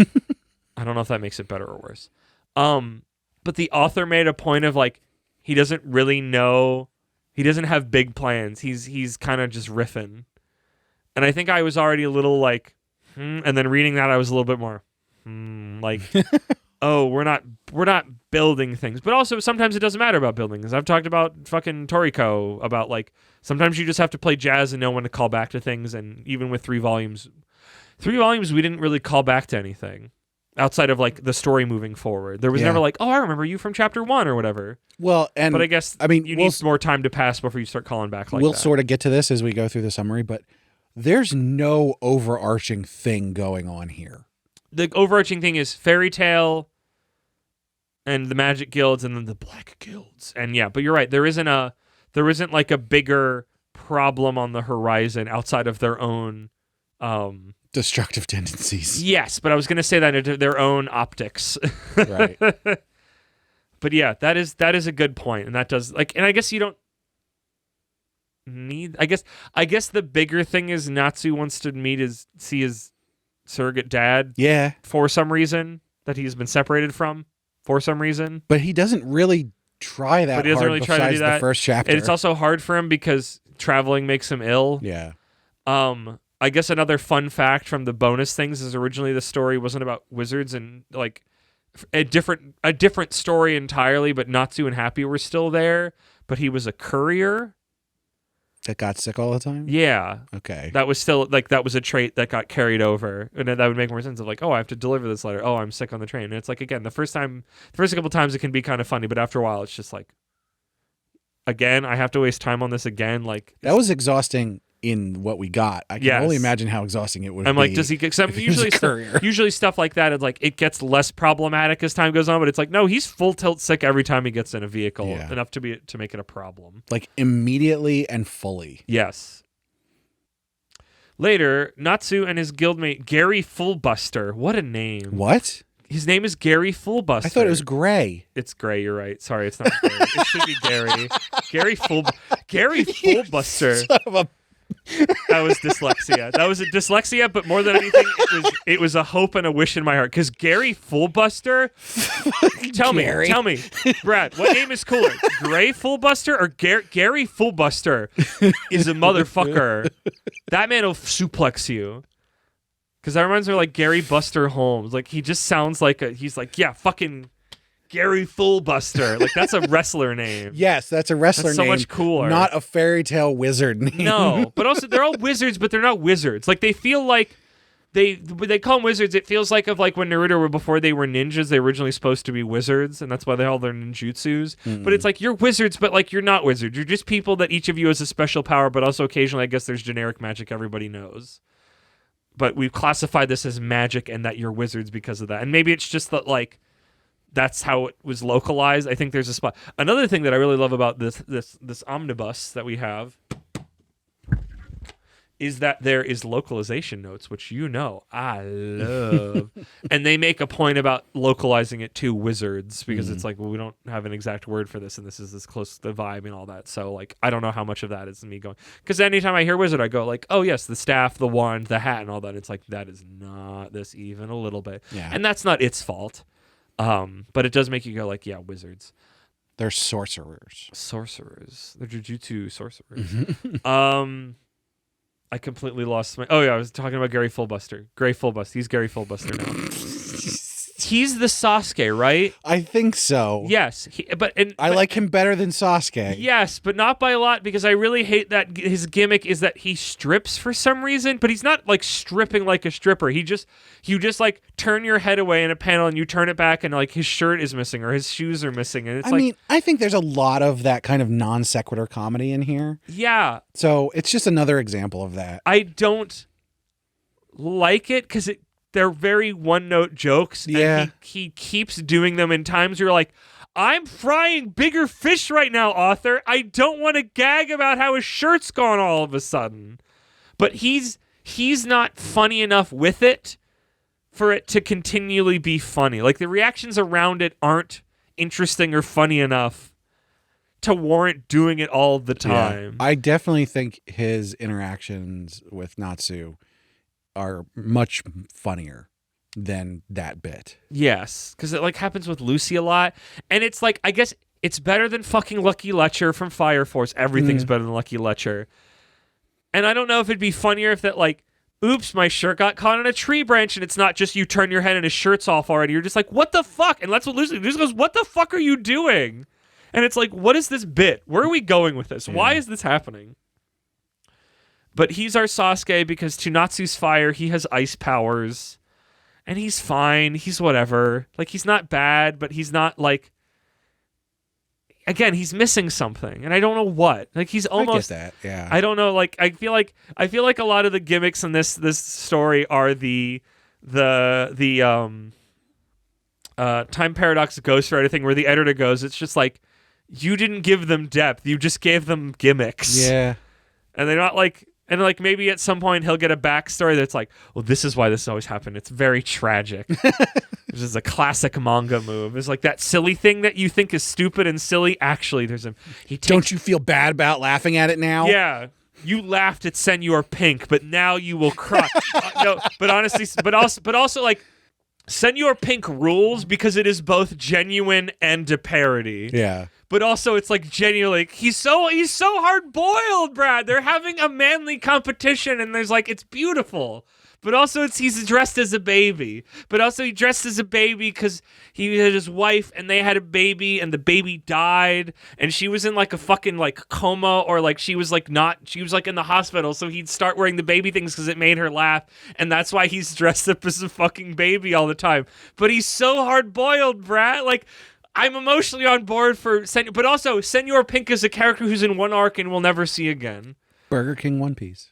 I don't know if that makes it better or worse. But the author made a point of like, he doesn't really know. He doesn't have big plans. He's kind of just riffing. And I think I was already a little like, and then reading that I was a little bit more, like, oh, we're not building things. But also sometimes it doesn't matter about building, because I've talked about fucking Toriko about like sometimes you just have to play jazz and know when to call back to things. And even with 3 volumes, we didn't really call back to anything outside of like the story moving forward. There was never like, oh, I remember you from chapter 1 or whatever. Well, but I guess you need more time to pass before you start calling back like we'll that. Sort of get to this as we go through the summary, but there's no overarching thing going on here. The overarching thing is fairy tale and the magic guilds and then the black guilds. And but you're right. There isn't like a bigger problem on the horizon outside of their own destructive tendencies. Yes, but I was going to say that into their own optics. Right. But yeah, that is a good point. And that does and I guess you don't need, I guess the bigger thing is Natsu wants to see his surrogate dad. Yeah. For some reason that he's been separated from for some reason. But he doesn't really try that. But he doesn't really try to do that. The first chapter. And it's also hard for him because traveling makes him ill. Yeah. I guess another fun fact from the bonus things is originally the story wasn't about wizards and like a different story entirely, but Natsu and Happy were still there, but he was a courier that got sick all the time? Yeah. Okay. That was still like that was a trait that got carried over. And then that would make more sense of like, oh, I have to deliver this letter. Oh, I'm sick on the train. And it's like again, the first couple times it can be kind of funny, but after a while it's just like again, I have to waste time on this again. Like that was exhausting in what we got. I can only imagine how exhausting it would be. I'm like, does he get some usually stuff like that, it's like it gets less problematic as time goes on, but it's like, no, he's full tilt sick every time he gets in a vehicle, enough to make it a problem. Like immediately and fully. Yes. Later, Natsu and his guildmate Gary Fullbuster. What a name. What? His name is Gary Fullbuster. I thought it was Gray. It's Gray, you're right. Sorry, it's not Gray. It should be Gary. Gary Fullbuster. Son of a... That was dyslexia. That was a dyslexia, but more than anything, it was a hope and a wish in my heart. Because Gary Fullbuster, tell me, Brad, what name is cooler, Gray Fullbuster or Gary Fullbuster? Is a motherfucker. That man will suplex you. Because that reminds me of like Gary Buster Holmes. Like he just sounds like he's like, yeah, fucking Gary Fullbuster. Like that's a wrestler name. Yes, that's a wrestler That's so name. much cooler. Not a fairy tale wizard name. No, but also they're all wizards, but they're not wizards. Like they feel like they call them wizards. It feels like of like when Naruto were before they were ninjas. They were originally supposed to be wizards, and that's why they all their ninjutsus. But it's like you're wizards, but like you're not wizards. You're just people that each of you has a special power. But also occasionally, I guess there's generic magic everybody knows. But we've classified this as magic, and that you're wizards because of that. And maybe it's just that like that's how it was localized. I think there's a spot. Another thing that I really love about this omnibus that we have is that there is localization notes, which I love. And they make a point about localizing it to wizards because it's like, well, we don't have an exact word for this, and this is this close to the vibe and all that. So, like, I don't know how much of that is me going. Because anytime I hear wizard, I go, like, oh, yes, the staff, the wand, the hat, and all that. It's like, that is not this even a little bit. Yeah. And that's not its fault. But it does make you go, like, yeah, wizards. They're sorcerers. Sorcerers. They're jujutsu sorcerers. I completely lost my... Oh, yeah, I was talking about Gary Fullbuster. Gary Fullbuster. He's Gary Fullbuster now. He's the Sasuke, right? I think so. Yes. But I like him better than Sasuke. Yes, but not by a lot because I really hate that his gimmick is that he strips for some reason, but he's not like stripping like a stripper. You just like turn your head away in a panel and you turn it back and like his shirt is missing or his shoes are missing. And it's I mean, I think there's a lot of that kind of non sequitur comedy in here. Yeah. So it's just another example of that. I don't like it because they're very one-note jokes. Yeah. And he keeps doing them in times where you're like, I'm frying bigger fish right now, author. I don't want to gag about how his shirt's gone all of a sudden. But he's not funny enough with it for it to continually be funny. Like the reactions around it aren't interesting or funny enough to warrant doing it all the time. Yeah. I definitely think his interactions with Natsu are much funnier than that bit. Yes, because it like happens with Lucy a lot, and it's like I guess it's better than fucking Lucky Letcher from Fire Force. Everything's better than Lucky Letcher, and I don't know if it'd be funnier if that like, oops, my shirt got caught on a tree branch, and it's not just you turn your head and his shirt's off already. You're just like, what the fuck? And that's what Lucy goes, what the fuck are you doing? And it's like, what is this bit? Where are we going with this? Why is this happening? But he's our Sasuke because to Natsu's fire, he has ice powers. And he's fine. He's whatever. Like, he's not bad, but he's not, like... Again, he's missing something. And I don't know what. Like, he's almost... I get that, yeah. I don't know. Like, I feel like a lot of the gimmicks in this story are the time paradox ghostwriter thing where the editor goes, it's just like, you didn't give them depth. You just gave them gimmicks. Yeah. And they're not like... And like maybe at some point he'll get a backstory that's like, well, this is why this always happened. It's very tragic. This is a classic manga move. It's like that silly thing that you think is stupid and silly. Actually, Don't you feel bad about laughing at it now? Yeah. You laughed at Senor Pink, but now you will cry. No, but honestly, but also like Senor Pink rules because it is both genuine and a parody. Yeah. But also, it's like genuinely, he's so hard boiled, Brad. They're having a manly competition, and there's like it's beautiful. But also, he's dressed as a baby. But also, he dressed as a baby because he had his wife, and they had a baby, and the baby died, and she was in like a fucking like coma, or like she was like in the hospital. So he'd start wearing the baby things because it made her laugh, and that's why he's dressed up as a fucking baby all the time. But he's so hard boiled, Brad. Like. I'm emotionally on board for Senor, but also Senor Pink is a character who's in one arc and we'll never see again. Burger King One Piece.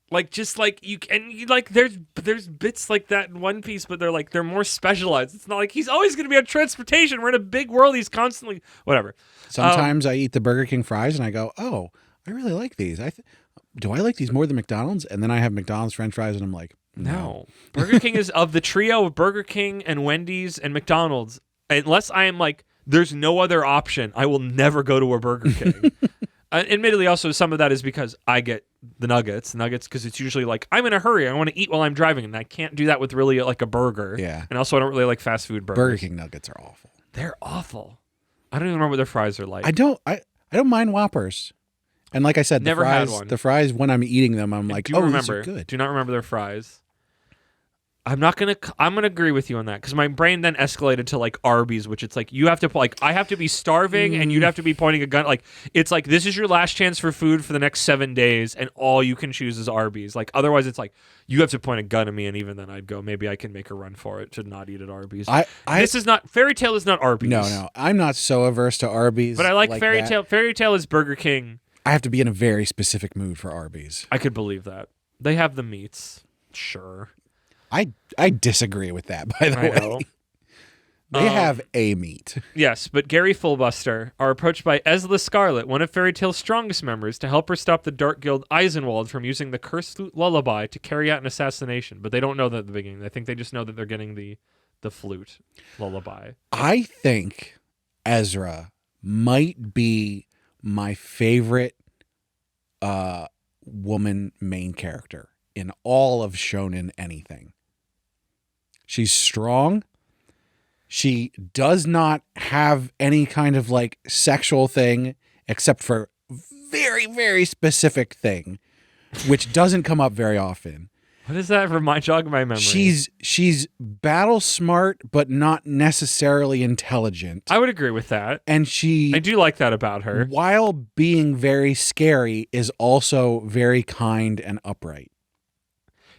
Like just like there's bits like that in One Piece, but they're more specialized. It's not like he's always going to be on transportation. We're in a big world. He's constantly whatever. Sometimes I eat the Burger King fries and I go, oh, I really like these. Do I like these more than McDonald's? And then I have McDonald's French fries and I'm like, no. Burger King is of the trio of Burger King and Wendy's and McDonald's. Unless I am like, there's no other option, I will never go to a Burger King. Admittedly, also, some of that is because I get the nuggets because it's usually like, I'm in a hurry. I want to eat while I'm driving, and I can't do that with really like a burger. Yeah. And also, I don't really like fast food burgers. Burger King nuggets are awful. They're awful. I don't even remember what their fries are like. I don't mind Whoppers. And like I said, Never had one. The fries, when I'm eating them, I'm like, oh, these are good. Do not remember their fries. I'm gonna agree with you on that because my brain then escalated to like Arby's, which it's like you have to like I have to be starving and you'd have to be pointing a gun. Like it's like this is your last chance for food for the next 7 days, and all you can choose is Arby's. Like otherwise, it's like you have to point a gun at me, and even then I'd go maybe I can make a run for it to not eat at Arby's. This is not Fairy Tale is not Arby's. No, I'm not so averse to Arby's, but I like Fairy Tale. Fairy Tale is Burger King. I have to be in a very specific mood for Arby's. I could believe that they have the meats. Sure. I disagree with that, by the way. Know. They have a meat. Yes, but Gary Fullbuster are approached by Ezla Scarlet, one of Fairy Tale's strongest members, to help her stop the Dark Guild Eisenwald from using the cursed lullaby to carry out an assassination. But they don't know that at the beginning. I think they just know that they're getting the flute lullaby. I think Ezra might be my favorite woman main character in all of Shonen anything. She's strong. She does not have any kind of like sexual thing except for very, very specific thing, which doesn't come up very often. What is that? Jog my memory. She's battle smart, but not necessarily intelligent. I would agree with that. And I do like that about her. While being very scary, is also very kind and upright.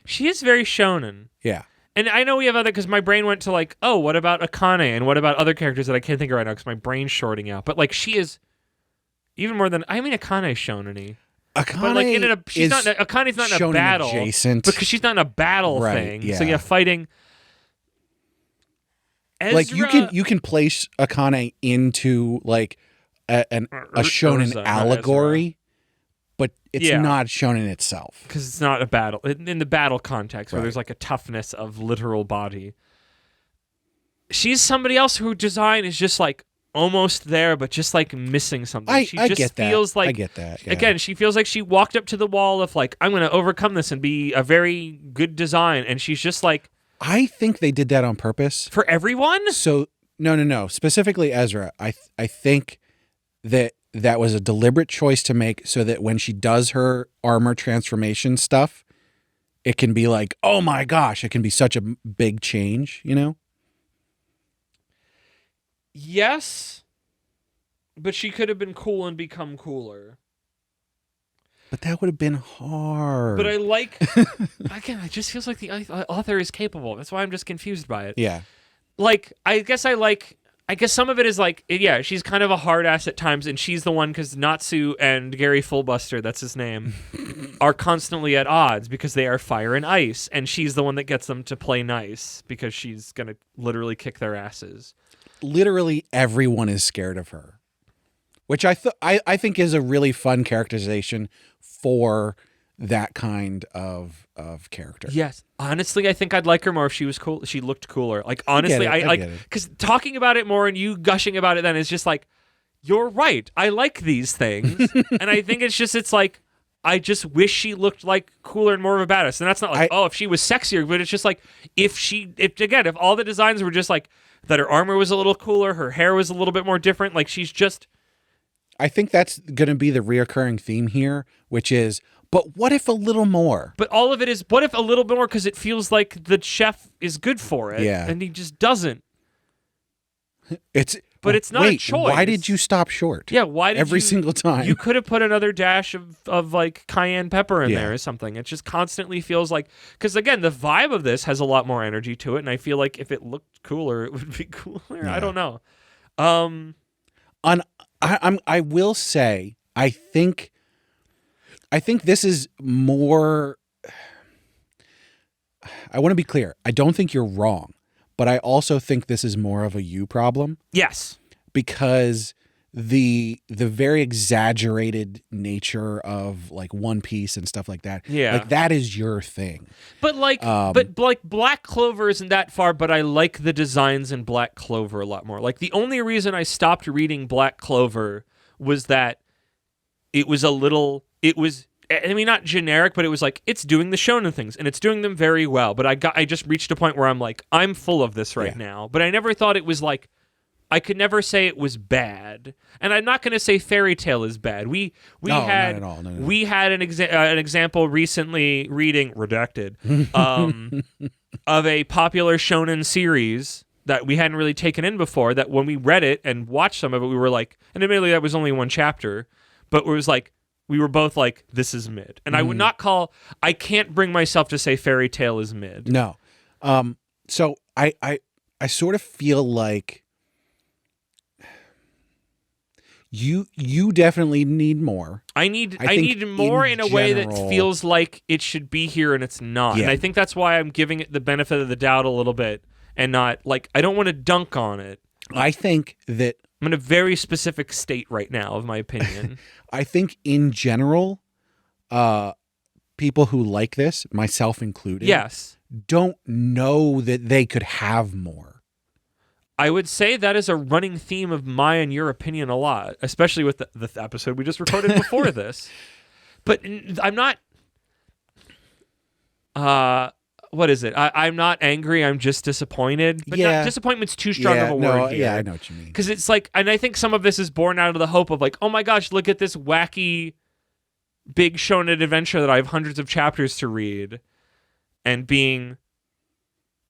She is very shonen. Yeah. And I know we have other, because my brain went to like, oh, what about Akane? And what about other characters that I can't think of right now because my brain's shorting out. But like she is even more than, I mean, Akane's shonen-y. Akane but like Akane's not in a battle. Adjacent. Because she's not in a battle thing. Yeah. So yeah, fighting. Ezra, like you can place Akane into like a shonen allegory. But it's not shonen itself. Because it's not a battle. In the battle context, where there's like a toughness of literal body. She's somebody else whose design is just like almost there, but just like missing something. I just get that. Feels like, I get that. Yeah. Again, she feels like she walked up to the wall of like, I'm going to overcome this and be a very good design. And she's just like... I think they did that on purpose. For everyone? So, no. Specifically Ezra. I think that was a deliberate choice to make so that when she does her armor transformation stuff, it can be like, oh my gosh, it can be such a big change, you know? Yes, but she could have been cool and become cooler. But that would have been hard. But I like, again, it just feels like the author is capable. That's why I'm just confused by it. Yeah. Like, I guess some of it is like, yeah, she's kind of a hard ass at times, and she's the one because Natsu and Gary Fullbuster, that's his name, are constantly at odds because they are fire and ice, and she's the one that gets them to play nice because she's going to literally kick their asses. Literally everyone is scared of her, which I think is a really fun characterization for that kind of character. Yes. Honestly, I think I'd like her more if she was cool. She looked cooler. Like, honestly, I like, because talking about it more and you gushing about it then is just like, you're right. I like these things. And I think it's like, I just wish she looked like cooler and more of a badass. And that's not like, if she was sexier, but it's just like, if all the designs were just like, that her armor was a little cooler, her hair was a little bit more different, like she's just... I think that's going to be the reoccurring theme here, which is, but what if a little more? But all of it is, what if a little bit more? Because it feels like the chef is good for it. Yeah. And he just doesn't. But it's not a choice. Why did you stop short? Yeah, why did every single time? You could have put another dash of like cayenne pepper in there or something. It just constantly feels like, because again, the vibe of this has a lot more energy to it, and I feel like if it looked cooler, it would be cooler. Yeah. I don't know. I will say, I think this is more. I want to be clear. I don't think you're wrong. But I also think this is more of a you problem. Yes. Because the very exaggerated nature of like One Piece and stuff like that. Yeah. Like that is your thing. But like Black Clover isn't that far, but I like the designs in Black Clover a lot more. Like the only reason I stopped reading Black Clover was that I mean, not generic, but it was like, it's doing the shonen things, and it's doing them very well. But I just reached a point where I'm like, I'm full of this right now. But I never thought it was like, I could never say it was bad, and I'm not going to say Fairy Tail is bad. We No, had not at all. No. we had an example recently reading redacted of a popular shonen series that we hadn't really taken in before. That when we read it and watched some of it, we were like, and admittedly that was only one chapter, but it was like we were both like, this is mid, and I would not call. I can't bring myself to say Fairy Tail is mid. No. So I sort of feel like you definitely need more. I need more in a way that feels like it should be here and it's not. Yeah. And I think that's why I'm giving it the benefit of the doubt a little bit and not like I don't want to dunk on it. I think that I'm in a very specific state right now of my opinion. I think in general, people who like this, myself included, yes, don't know that they could have more. I would say that is a running theme of my and your opinion a lot, especially with the episode we just recorded before this. But I'm not... what is it? I'm not angry. I'm just disappointed. But Yeah. Disappointment's too strong of a word here. Yeah, I know what you mean. Because it's like... And I think some of this is born out of the hope of like, oh my gosh, look at this wacky big shonen adventure that I have hundreds of chapters to read. And being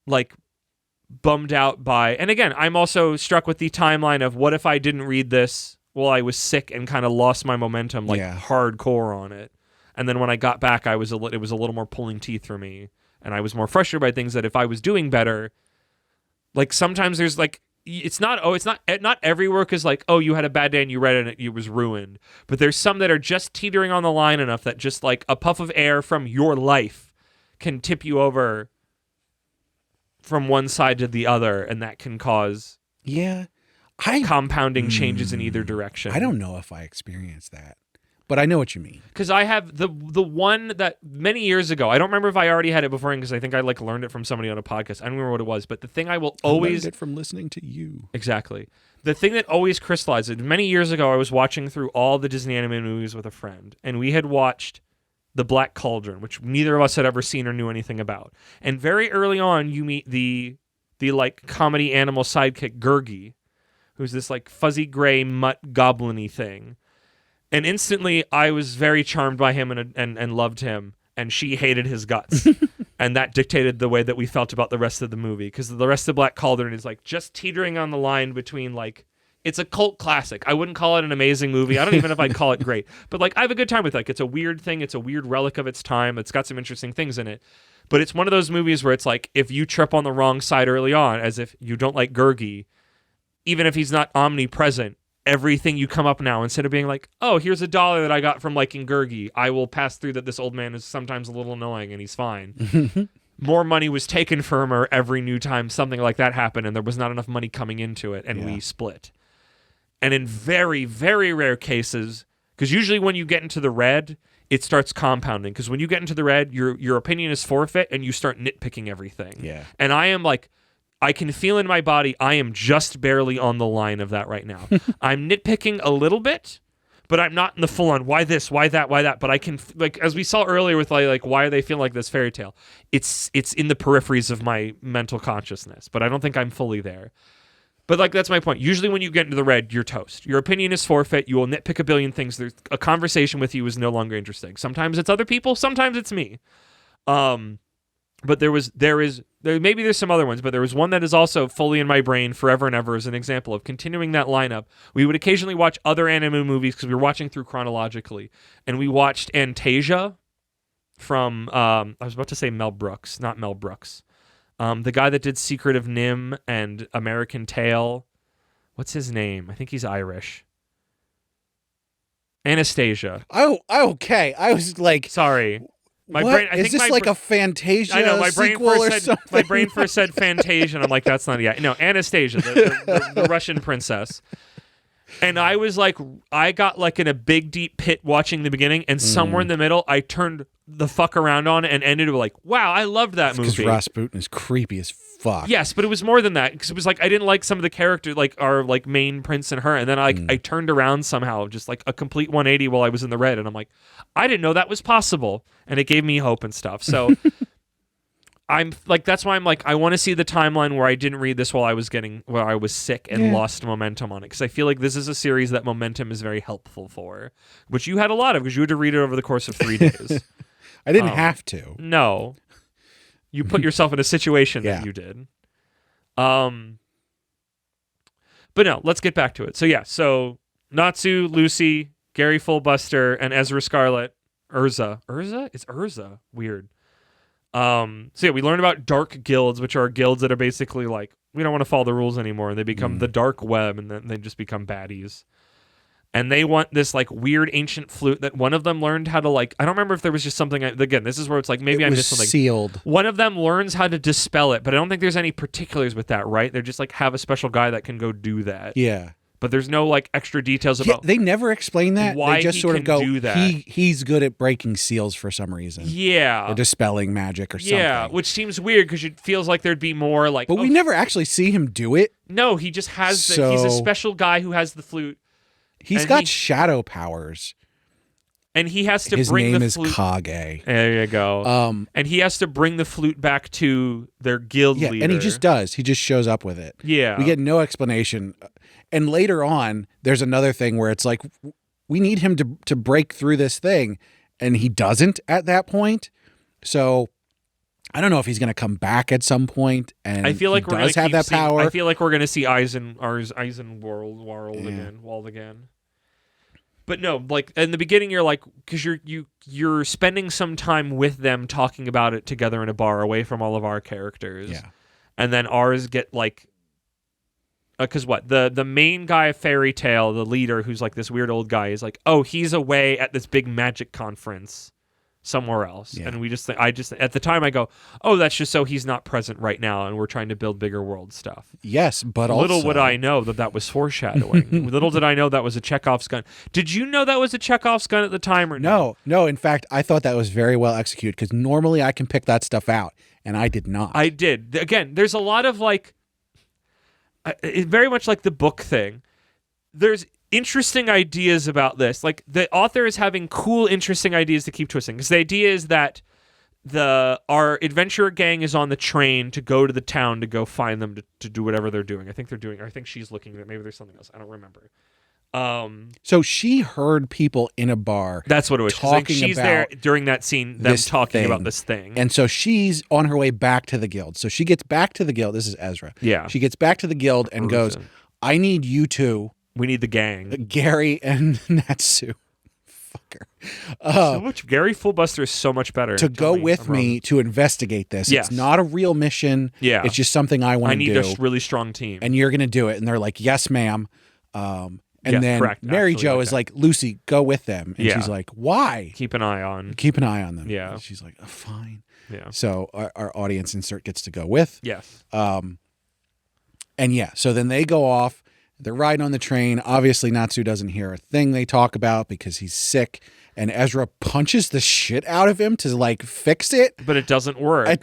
like... bummed out by, and again, I'm also struck with the timeline of what if I didn't read this while I was sick and kind of lost my momentum, like hardcore on it, and then when I got back, it was a little more pulling teeth for me, and I was more frustrated by things that if I was doing better, like sometimes there's like not every work is like, oh, you had a bad day and you read it and it was ruined, but there's some that are just teetering on the line enough that just like a puff of air from your life can tip you over from one side to the other, and that can cause compounding changes in either direction. I don't know if I experienced that, but I know what you mean. Because I have the one that many years ago, I don't remember if I already had it before, because I think I like learned it from somebody on a podcast. I don't remember what it was, but the thing I will always... I learned it from listening to you. Exactly. The thing that always crystallized it, many years ago, I was watching through all the Disney animated movies with a friend, and we had watched The Black Cauldron, which neither of us had ever seen or knew anything about. And very early on, you meet the like comedy animal sidekick Gurgi, who's this like fuzzy gray mutt goblin-y thing. And instantly, I was very charmed by him and loved him. And she hated his guts. And that dictated the way that we felt about the rest of the movie. Because the rest of Black Cauldron is like just teetering on the line between like, it's a cult classic. I wouldn't call it an amazing movie. I don't even know if I'd call it great. But like, I have a good time with it. Like, it's a weird thing. It's a weird relic of its time. It's got some interesting things in it. But it's one of those movies where it's like, if you trip on the wrong side early on, as if you don't like Gurgi, even if he's not omnipresent, everything you come up now, instead of being like, oh, here's $1 that I got from liking Gurgi, I will pass through that this old man is sometimes a little annoying and he's fine. More money was taken from her every new time something like that happened, and there was not enough money coming into it, and we split. And in very, very rare cases, because usually when you get into the red, it starts compounding. Because when you get into the red, your opinion is forfeit, and you start nitpicking everything. Yeah. And I am like, I can feel in my body, I am just barely on the line of that right now. I'm nitpicking a little bit, but I'm not in the full on, why this, why that, why that. But I can, like, as we saw earlier with like why are they feeling like this fairy tale? It's in the peripheries of my mental consciousness, but I don't think I'm fully there. But like, that's my point. Usually when you get into the red, you're toast. Your opinion is forfeit. You will nitpick a billion things. There's a conversation with you is no longer interesting. Sometimes it's other people. Sometimes it's me. But maybe there's some other ones, but there was one that is also fully in my brain forever and ever as an example of continuing that lineup. We would occasionally watch other anime movies because we were watching through chronologically. And we watched Antasia from, I was about to say Mel Brooks, not Mel Brooks. The guy that did Secret of Nim and American Tail. What's his name? I think he's Irish. Anastasia. Oh, okay. I was like, sorry. My what? brain, I is think this like a Fantasia I know, my brain sequel or said, something? My brain first said Fantasia, and I'm like, that's not it. No, Anastasia, the Russian princess. And I was like, I got like in a big deep pit watching the beginning, and somewhere in the middle, I turned the fuck around on it and ended with like, wow, I loved that movie. Because Rasputin is creepy as fuck. Yes, but it was more than that, because it was like I didn't like some of the characters, like our like main prince and her, and then I turned around somehow, just like a complete 180 while I was in the red, and I'm like, I didn't know that was possible, and it gave me hope and stuff. So I'm like, that's why I'm like, I want to see the timeline where I didn't read this while I was sick and lost momentum on it, because I feel like this is a series that momentum is very helpful for, which you had a lot of because you had to read it over the course of 3 days. I didn't have to. No, you put yourself in a situation that you did. But no, let's get back to it. So Natsu, Lucy, Gary Fullbuster, and Ezra Scarlet, Urza. It's Urza. Weird. We learned about dark guilds, which are guilds that are basically like, we don't want to follow the rules anymore, and they become the dark web, and then they just become baddies. And they want this like weird ancient flute that one of them learned how to like, I don't remember if there was just something, again, this is where it's like, maybe I missed something. Sealed. One of them learns how to dispel it, but I don't think there's any particulars with that, right? They're just like, have a special guy that can go do that. Yeah. But there's no like extra details about. They never explain that. Why they just he sort of can go, do that. He's good at breaking seals for some reason. Yeah. Or dispelling magic or something. Yeah, which seems weird because it feels like there'd be more like. But we never actually see him do it. No, he just has. He's a special guy who has the flute. He's got shadow powers. And he has to His bring name the is flute. Kage. There you go. And he has to bring the flute back to their guild leader. And he just does. He just shows up with it. Yeah. We get no explanation. And later on, there's another thing where it's like, we need him to break through this thing, and he doesn't at that point. So I don't know if he's going to come back at some point, and I feel like he does have that power. I feel like we're going to see Eisenwald again. But no, like in the beginning, you're like, because you're spending some time with them talking about it together in a bar, away from all of our characters. Yeah. And then ours get like, because the main guy of Fairy Tail, the leader, who's like this weird old guy, is like, oh, he's away at this big magic conference somewhere else. Yeah. And I just at the time I go, oh, that's just so he's not present right now, and we're trying to build bigger world stuff. Yes, but little would I know that was foreshadowing. Little did I know that was a Chekhov's gun. Did you know that was a Chekhov's gun at the time or no? No. In fact, I thought that was very well executed, because normally I can pick that stuff out, and I did not. I did. Again, there's a lot of like, very much like the book thing. There's interesting ideas about this. Like, the author is having cool, interesting ideas to keep twisting. Because the idea is that our adventurer gang is on the train to go to the town to go find them to do whatever they're doing. I think she's looking at it. Maybe there's something else. I don't remember. So she heard people in a bar. That's what it was. She's there during that scene, them talking about this thing. And so she's on her way back to the guild. So she gets back to the guild. This is Ezra. Yeah. She gets back to the guild and goes, I need you two. We need the gang. Gary and Natsu. Fucker. So much. Gary Fullbuster is so much better. To go with me to investigate this. Yes. It's not a real mission. Yeah. It's just something I want to do. I need a really strong team. And you're going to do it. And they're like, yes, ma'am. And then correct. Mary Absolutely Jo is like, Lucy, go with them. And she's like, why? Keep an eye on them. Yeah. And she's like, oh, fine. Yeah. So our audience insert gets to go with. Yes. And so then they go off. They're riding on the train. Obviously, Natsu doesn't hear a thing they talk about because he's sick. And Ezra punches the shit out of him to like fix it. But it doesn't work. I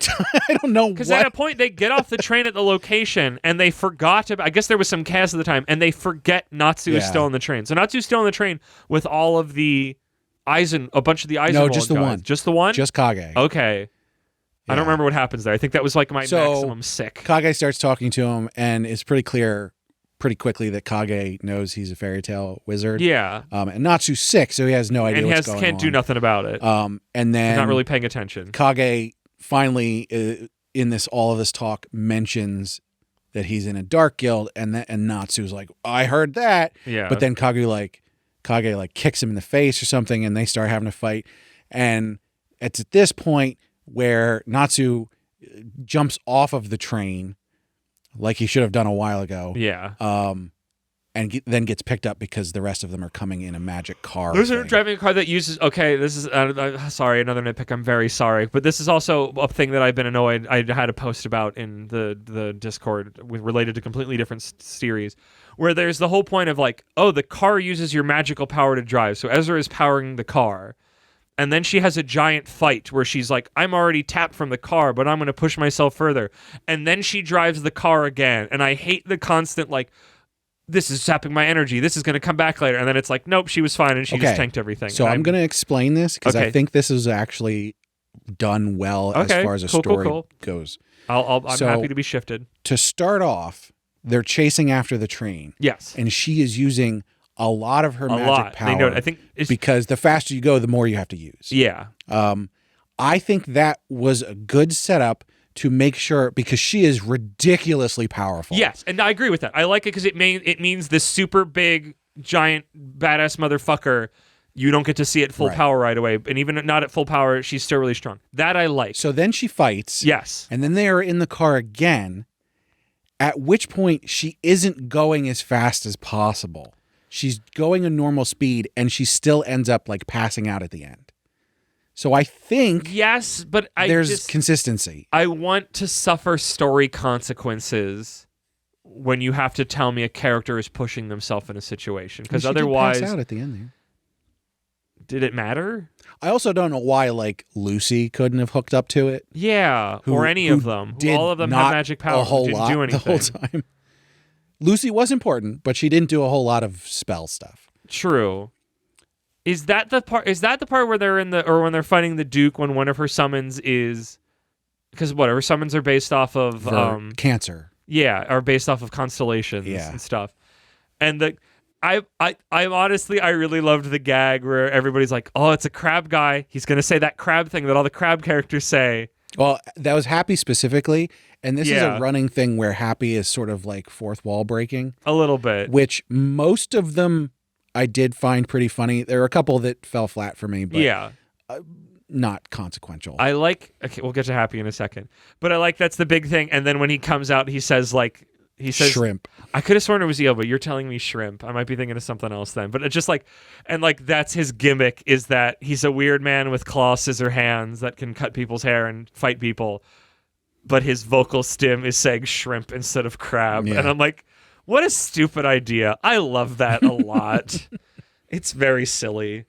don't know. Because at a point, they get off the train at the location and they forgot about, I guess there was some chaos at the time, and they forget Natsu is still on the train. So Natsu's still on the train with all of a bunch of the Eisenwald No, just the guys. one. Just the one? Just Kage. Okay. Yeah. I don't remember what happens there. I think that was like my maximum sick. Kage starts talking to him, and it's pretty clear pretty quickly that Kage knows he's a fairy tale wizard. Yeah. And Natsu's sick, so he has no idea what's going on. Can't do nothing about it. And then he's not really paying attention. Kage finally, in all of this talk, mentions that he's in a dark guild, and Natsu's like, I heard that. Yeah. But then Kage kicks him in the face or something, and they start having a fight. And it's at this point where Natsu jumps off of the train, like he should have done a while ago. Yeah. And then gets picked up because the rest of them are coming in a magic car. Those are driving a car that uses. Okay, this is sorry, another nitpick. I'm very sorry, but this is also a thing that I've been annoyed. I had a post about in the Discord related to completely different series, where there's the whole point of like, oh, the car uses your magical power to drive. So Ezra is powering the car. And then she has a giant fight where she's like, I'm already tapped from the car, but I'm going to push myself further. And then she drives the car again. And I hate the constant, like, this is sapping my energy. This is going to come back later. And then it's like, nope, she was fine. And she just tanked everything. So I'm going to explain this because I think this is actually done well as Okay, far as a cool, story cool. goes. I'm So- happy to be shifted. To start off, they're chasing after the train, Yes, and she is using a lot of her a magic lot. power. They know it. I think it's, because the faster you go, the more you have to use. yeah. I think that was a good setup to make sure, because she is ridiculously powerful. Yes, and I agree with that. I like it because it means this super big, giant, badass motherfucker. You don't get to see it full Right. power right away, and even not at full power, she's still really strong. That I like. So then she fights. Yes, And then they are in the car again, at which point she isn't going as fast as possible. She's going a normal speed, and she still ends up like passing out at the end. So I think yes, but there's consistency. I want to suffer story consequences when you have to tell me a character is pushing themselves in a situation, because She did otherwise, pass out at the end there. did it matter? I also don't know why like Lucy couldn't have hooked up to it. Yeah, Who- or any who of them. did All of them not had magic power. a whole didn't lot do anything. the whole time. Lucy was important, but she didn't do a whole lot of spell stuff. True. Is that the part where they're when they're fighting the Duke, when one of her summons is, because whatever summons are based off of For cancer. yeah, are based off of constellations Yeah. and stuff. And I honestly I really loved the gag where everybody's like, "Oh, it's a crab guy. He's going to say that crab thing that all the crab characters say." Well, that was Happy specifically, and this is Yeah. a running thing where Happy is sort of like fourth wall breaking, A little bit. which most of them I did find pretty funny. There are a couple that fell flat for me, but Yeah. not consequential. Okay, we'll get to Happy in a second. But I like that's the big thing, and then when he comes out he says Shrimp. I could have sworn it was eel, but you're telling me shrimp. I might be thinking of something else then. But it's just like, and like that's his gimmick, is that he's a weird man with claw scissor hands that can cut people's hair and fight people. But his vocal stim is saying shrimp instead of crab. Yeah. And I'm like, what a stupid idea. I love that a lot. It's very silly.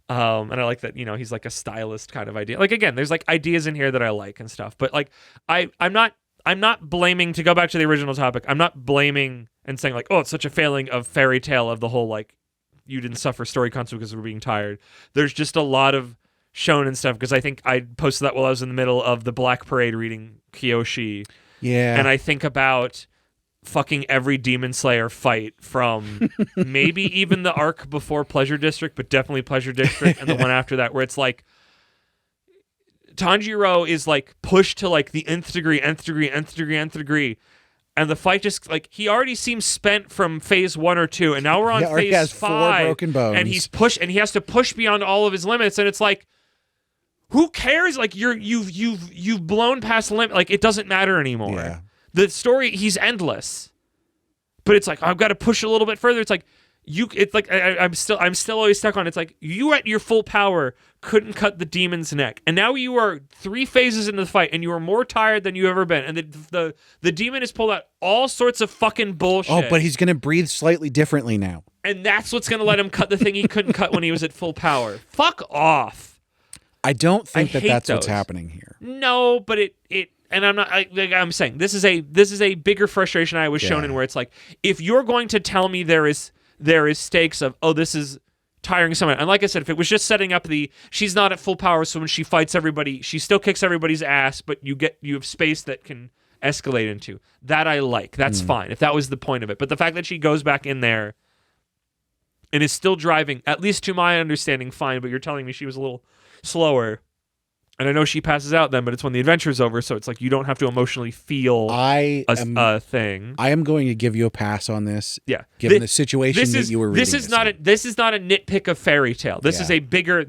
And I like that, he's like a stylist kind of idea. Like, again, there's like ideas in here that I like and stuff. But like, I'm not blaming, to go back to the original topic, I'm not blaming and saying like, oh, it's such a failing of Fairy Tale, of the whole like, you didn't suffer story consequences because we're being tired. There's just a lot of Shonen stuff, because I think I posted that while I was in the middle of the Black Parade reading Kyoshi. Yeah. And I think about fucking every Demon Slayer fight from maybe even the arc before Pleasure District, but definitely Pleasure District, and the one after that, where it's like, Tanjiro is like pushed to like the nth degree, and the fight just like, he already seems spent from phase 1 or 2, and now we're on He already phase has 5, 4 broken bones. and he's pushed, and he has to push beyond all of his limits, and it's like, who cares? Like, you've blown past the limit. Like, it doesn't matter anymore. Yeah. The story, he's endless, but it's like, I've got to push a little bit further. It's like, it's like I'm still always stuck on. It's like, you at your full power couldn't cut the demon's neck, and now you are 3 phases into the fight, and you are more tired than you've ever been, and the demon has pulled out all sorts of fucking bullshit. Oh, but he's gonna breathe slightly differently now. and that's what's gonna let him cut the thing he couldn't cut when he was at full power. Fuck off. I don't think I hate that's what's those. happening here. No, but it and I'm not. I'm saying this is a bigger frustration I was shown in, where it's like, if you're going to tell me there is stakes of, oh, this is tiring someone, and like I said, if it was just setting up she's not at full power, so when she fights everybody, she still kicks everybody's ass, but you have space that can escalate into that. I like that's fine if that was the point of it, but the fact that she goes back in there and is still driving, at least to my understanding, fine. But you're telling me she was a little slower. And I know she passes out then, but it's when the adventure's over, so it's like you don't have to emotionally feel a thing. I am going to give you a pass on this. Yeah, Given the situation that you were reading. this is not a nitpick of Fairy Tale. This is a bigger.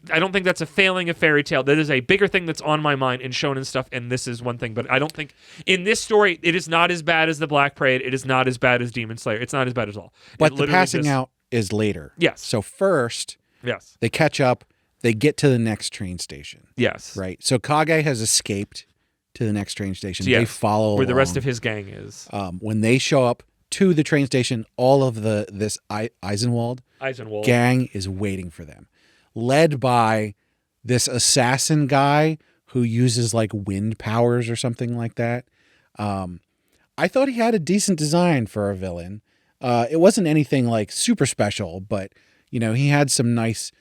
I don't think that's a failing of Fairy Tale. That is a bigger thing that's on my mind in Shonen stuff, and this is one thing. But I don't think in this story it is not as bad as the Black Parade. It is not as bad as Demon Slayer. It's not as bad at all. But the passing out is later. Yes. So first, yes, they catch up. They get to the next train station. yes, Right. So Kage has escaped to the next train station. Yes, They follow where the rest along. of his gang is. When they show up to the train station, all of this Eisenwald Eisenwald. gang is waiting for them, led by this assassin guy who uses like wind powers or something like that. I thought he had a decent design for a villain. It wasn't anything like super special, but he had some nice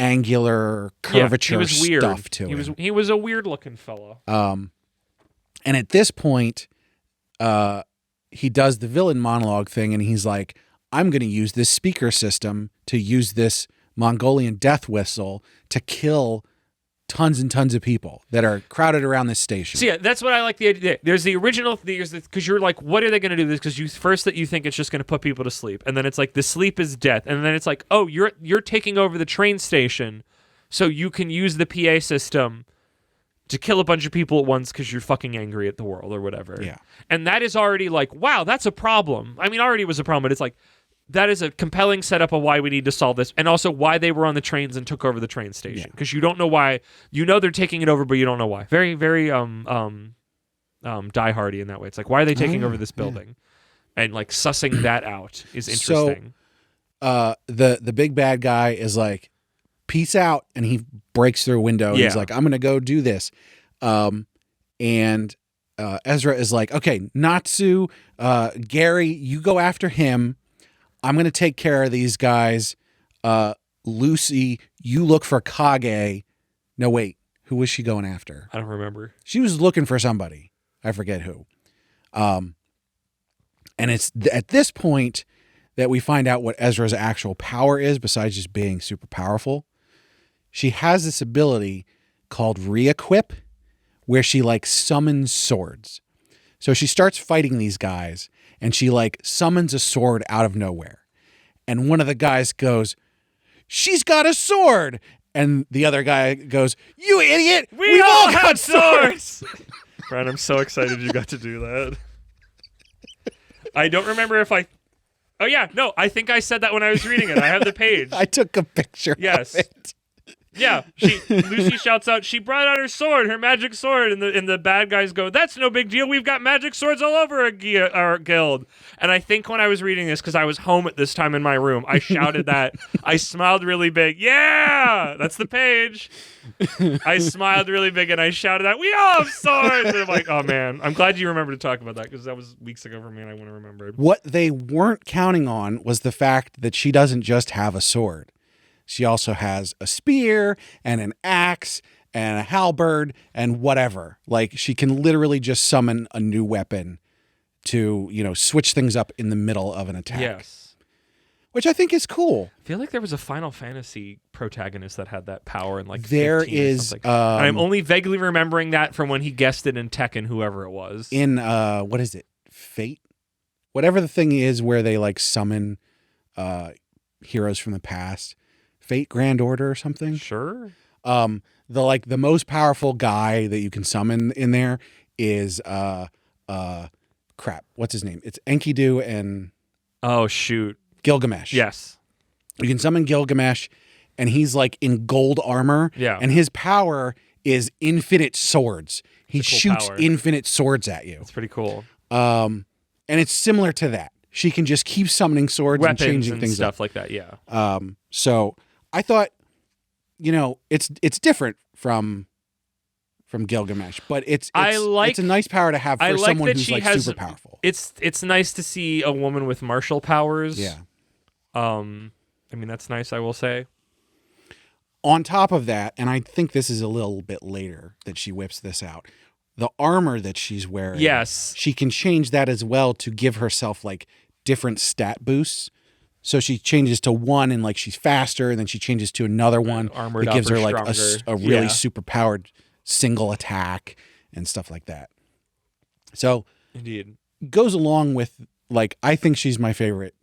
angular curvature he was weird. stuff to him. He was a weird looking fellow. And at this point, he does the villain monologue thing, and he's like, I'm going to use this speaker system to use this Mongolian death whistle to kill tons and tons of people that are crowded around this station. So yeah, that's what I like the idea. There's the original, because you're like, what are they going to do this? Because you think it's just going to put people to sleep, and then it's like the sleep is death, and then it's like, oh, you're taking over the train station, so you can use the PA system to kill a bunch of people at once because you're fucking angry at the world or whatever. Yeah, and that is already like, wow, that's a problem. I mean, already was a problem, but it's like, that is a compelling setup of why we need to solve this, and also why they were on the trains and took over the train station. Because you don't know why. You know they're taking it over, but you don't know why. Very, very die-hardy in that way. It's like, why are they taking over this building? Yeah. And like sussing that out is interesting. So, the big bad guy is like, peace out, and he breaks through a window. And he's like, I'm gonna go do this. And Ezra is like, okay, Natsu, Gary, you go after him. I'm going to take care of these guys. Lucy, you look for Kage. No, wait. Who was she going after? I don't remember. She was looking for somebody. I forget who. And it's at this point that we find out what Ezra's actual power is, besides just being super powerful. She has this ability called re-equip, where she like summons swords. So she starts fighting these guys, and she like summons a sword out of nowhere. And one of the guys goes, she's got a sword. And the other guy goes, you idiot. We've all got swords. Brian, I'm so excited you got to do that. I don't remember if I... Oh, yeah. No, I think I said that when I was reading it. I have the page. I took a picture of it. Yeah, Lucy shouts out, she brought out her sword, her magic sword, and the bad guys go, that's no big deal, we've got magic swords all over our guild. And I think when I was reading this, because I was home at this time in my room, I shouted that. I smiled really big. Yeah, that's the page. I smiled really big and I shouted that, we all have swords. And I'm like, oh man, I'm glad you remembered to talk about that, because that was weeks ago for me and I wouldn't have remembered. What they weren't counting on was the fact that she doesn't just have a sword. She also has a spear and an axe and a halberd and whatever. Like, she can literally just summon a new weapon to, switch things up in the middle of an attack. Yes. Which I think is cool. I feel like there was a Final Fantasy protagonist that had that power in like there 15 is. Or something. And I'm only vaguely remembering that from when he guessed it in Tekken, whoever it was. In, what is it? Fate? Whatever the thing is where they like summon heroes from the past. Fate Grand Order or something. Sure. The most powerful guy that you can summon in there is crap. What's his name? It's Enkidu and oh shoot, Gilgamesh. Yes. You can summon Gilgamesh, and he's like in gold armor. Yeah. And his power is infinite swords. He shoots power. infinite swords at you. It's pretty cool. And it's similar to that. She can just keep summoning swords Weapons and changing things stuff up. like that. Yeah. So I thought, it's different from Gilgamesh, but it's a nice power to have for someone who's like super powerful. It's nice to see a woman with martial powers. Yeah. I mean, that's nice, I will say. On top of that, and I think this is a little bit later that she whips this out, the armor that she's wearing. Yes. She can change that as well to give herself like different stat boosts. So she changes to one and like she's faster, and then she changes to another one armored that gives up her or like a really super powered single attack and stuff like that. So indeed, goes along with like, I think she's my favorite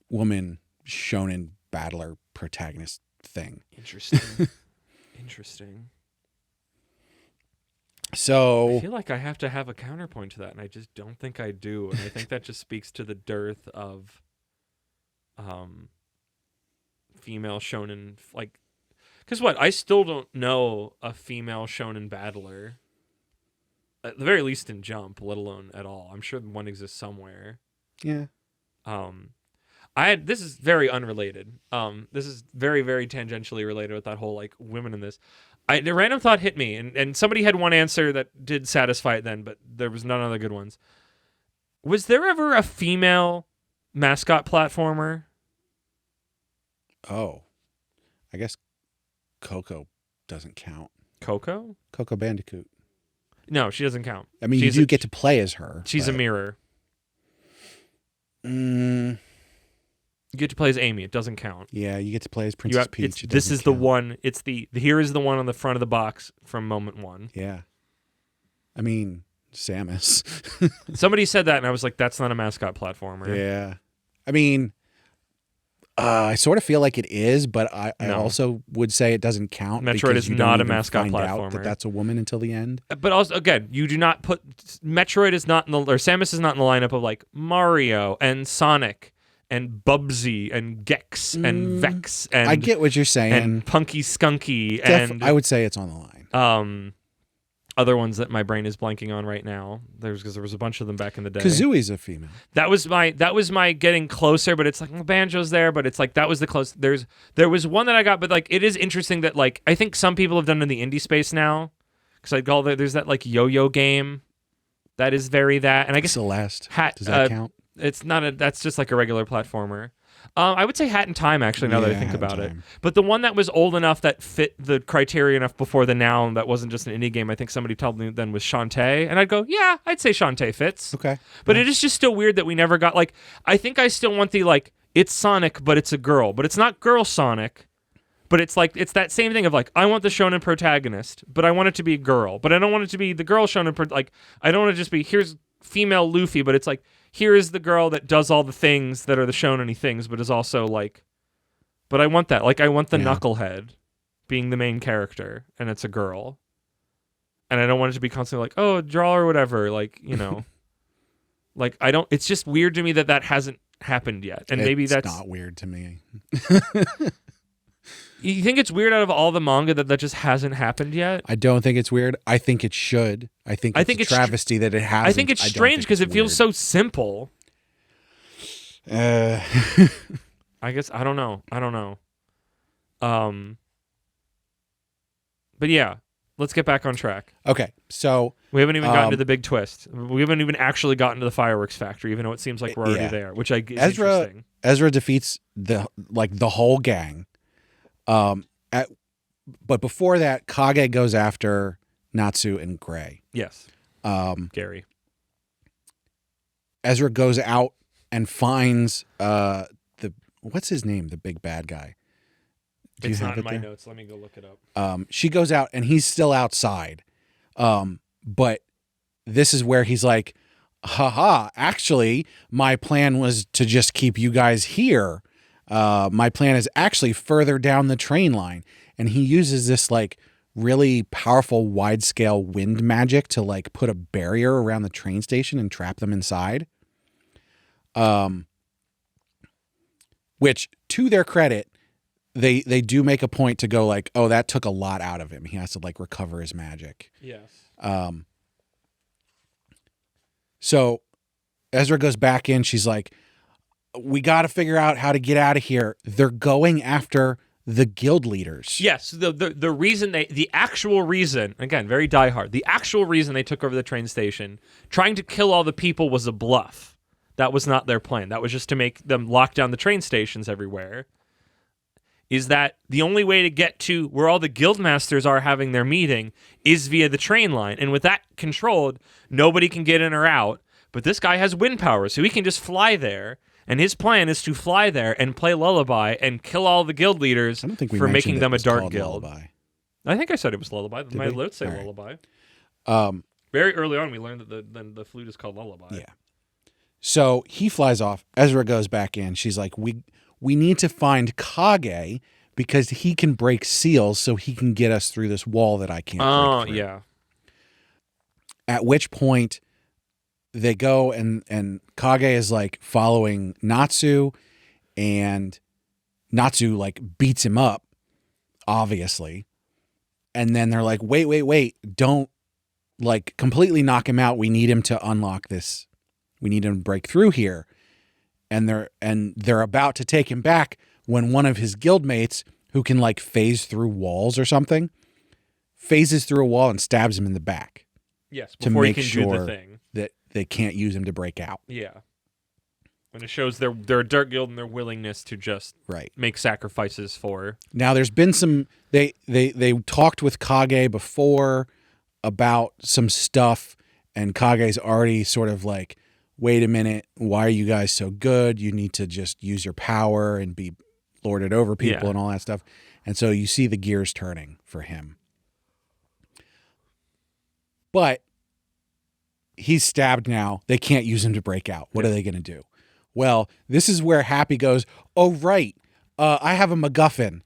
woman shonen battler protagonist thing. Interesting. Interesting. So I feel like I have to have a counterpoint to that, and I just don't think I do. And I think that just speaks to the dearth of female shonen, like, because I still don't know a female shonen battler, at the very least in Jump, let alone at all. I'm sure one exists somewhere. Yeah. This is very unrelated. This is very, very tangentially related with that whole like women in this. The random thought hit me, and somebody had one answer that did satisfy it then, but there was none of the good ones. Was there ever a female mascot platformer? Oh, I guess Coco doesn't count. Coco? Coco Bandicoot. No, she doesn't count. I mean, you do get to play as her. She's a mirror. You get to play as Amy. It doesn't count. Yeah, you get to play as Princess Peach. This is the one. It's here is the one on the front of the box from moment 1. Yeah. I mean, Samus. Somebody said that, and I was like, that's not a mascot platformer. Yeah. I mean, I sort of feel like it is, but I also would say it doesn't count. Metroid is not a mascot find platformer. Out that that's a woman until the end. But also, again, you do not put Metroid is not in the, or Samus is not in the lineup of like Mario and Sonic and Bubsy and Gex and Vex and I get what you're saying. And Punky Skunky and I would say it's on the line. Other ones that my brain is blanking on right now. Because there was a bunch of them back in the day. Kazooie's a female. That was my getting closer, but it's like Banjo's there, but it's like that was the close. There was one that I got, but like it is interesting that like I think some people have done it in the indie space now. Because like there's that like yo-yo game that is very that, and I guess Celeste. Does that count? It's not that's just like a regular platformer. I would say Hat in Time, actually, now that I think about it. But the one that was old enough that fit the criteria enough before the Now that wasn't just an indie game, I think somebody told me then was Shantae. And I'd go, yeah, I'd say Shantae fits. Okay. But it is just still weird that we never got, like, I think I still want the, like, it's Sonic, but it's a girl. But it's not girl Sonic. But it's like, it's that same thing of, like, I want the shonen protagonist, but I want it to be a girl. But I don't want it to be the girl shonen, like, I don't want it to just be, here's female Luffy, but it's like, here is the girl that does all the things that are the shonen-y things, but is also like, but I want that. Like, I want the knucklehead being the main character, and it's a girl. And I don't want it to be constantly like, oh, draw or whatever. Like, you know, like, I don't, it's just weird to me that hasn't happened yet. And maybe that's not weird to me. You think it's weird out of all the manga that just hasn't happened yet? I don't think it's weird. I think it should. I think it's a travesty that it hasn't. I think it's strange because it feels so simple. I guess I don't know. But yeah, let's get back on track. Okay, so we haven't even gotten to the big twist. We haven't even actually gotten to the fireworks factory, even though it seems like we're already there, which is interesting. Ezra defeats the whole gang. But before that, Kage goes after Natsu and Gray. Yes. Gary. Ezra goes out and finds what's his name? The big bad guy. It's not in my notes. Let me go look it up. She goes out and he's still outside. But this is where he's like, haha, actually, my plan was to just keep you guys here. My plan is actually further down the train line. And he uses this like really powerful wide scale wind magic to like put a barrier around the train station and trap them inside. Which to their credit, they do make a point to go like, oh, that took a lot out of him. He has to like recover his magic. Yes. So Ezra goes back in. She's like, we got to figure out how to get out of here. They're going after the guild leaders. Yes, the reason the actual reason, again, very diehard, the actual reason they took over the train station, trying to kill all the people was a bluff. That was not their plan. That was just to make them lock down the train stations everywhere. Is that the only way to get to where all the guild masters are having their meeting is via the train line. And with that controlled, nobody can get in or out. But this guy has wind power, so he can just fly there. And his plan is to fly there and play Lullaby and kill all the guild leaders for making them a dark guild. Lullaby. I think I said it was Lullaby. My notes say Lullaby. Very early on, we learned that the flute is called Lullaby. Yeah. So he flies off. Ezra goes back in. She's like, we need to find Kage because he can break seals so he can get us through this wall that I can't break through. Yeah. At which point they go and Kage is like following Natsu, and Natsu like beats him up, obviously. And then they're like, wait, don't like completely knock him out. We need him to unlock this. We need him to break through here. And they're about to take him back when one of his guildmates, who can like phase through walls or something, phases through a wall and stabs him in the back. Yes, to make sure do the thing. That they can't use him to break out. Yeah. And it shows their Dark Guild and their willingness to just Right. make sacrifices for. Now there's been some they talked with Kage before about some stuff, and Kage's already sort of like, wait a minute, why are you guys so good? You need to just use your power and be lorded over people and all that stuff. And so you see the gears turning for him. But he's stabbed now. They can't use him to break out. What are they going to do? Well, this is where Happy goes, oh, right, I have a MacGuffin.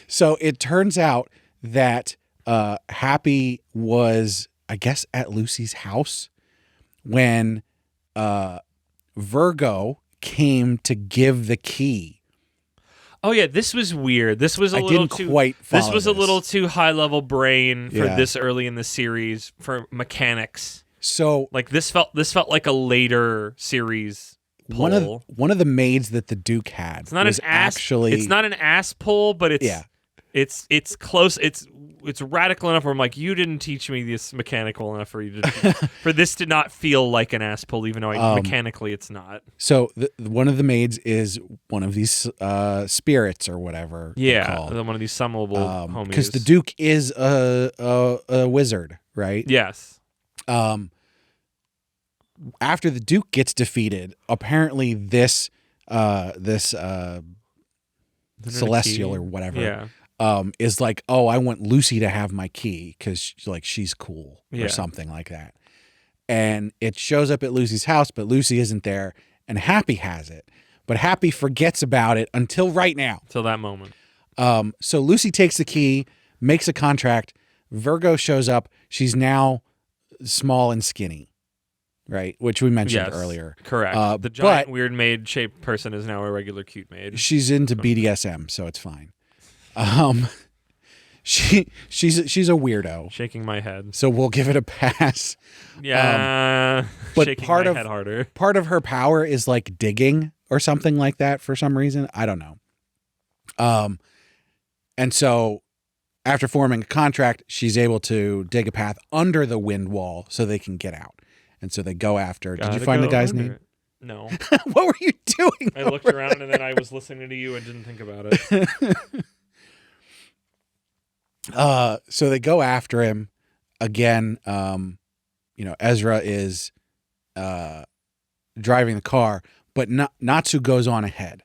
So it turns out that Happy was, I guess, at Lucy's house when Virgo came to give the key. Oh yeah, this was weird. This was a little too quite follow this was a little too high level brain for Yeah. this early in the series for mechanics. So Like this felt like a later series pull. one of the maids that the Duke had. It's not was an ass. actually. It's not an ass pull, but it's Yeah. it's close. It's radical enough where I'm like, you didn't teach me this mechanical enough for you to for this to not feel like an ass pull, even though mechanically it's not. So one of the maids is one of these spirits or whatever. Yeah, they're called. one of these summonable homies. Because the Duke is a wizard, right? Yes. After the Duke gets defeated, apparently this celestial or whatever Yeah. is like, oh, I want Lucy to have my key because she's cool Yeah. or something like that. And it shows up at Lucy's house, but Lucy isn't there, and Happy has it. But Happy forgets about it until right now. Till that moment. So Lucy takes the key, makes a contract. Virgo shows up. She's now small and skinny, right? Which we mentioned Yes, earlier. Correct. The giant but weird maid shaped person is now a regular cute maid. she's into BDSM, so it's fine. She's a weirdo, Shaking my head. so we'll give it a pass. Yeah. but shaking part my of- head harder. Part of her power is like digging or something like that for some reason. I don't know. And so after forming a contract, she's able to dig a path under the wind wall so they can get out. And so they go after. Did you Gotta find the go guy's under name? it. No. What were you doing? I looked around and then I was listening to you and didn't think about it. So they go after him again. Ezra is driving the car, but Natsu goes on ahead.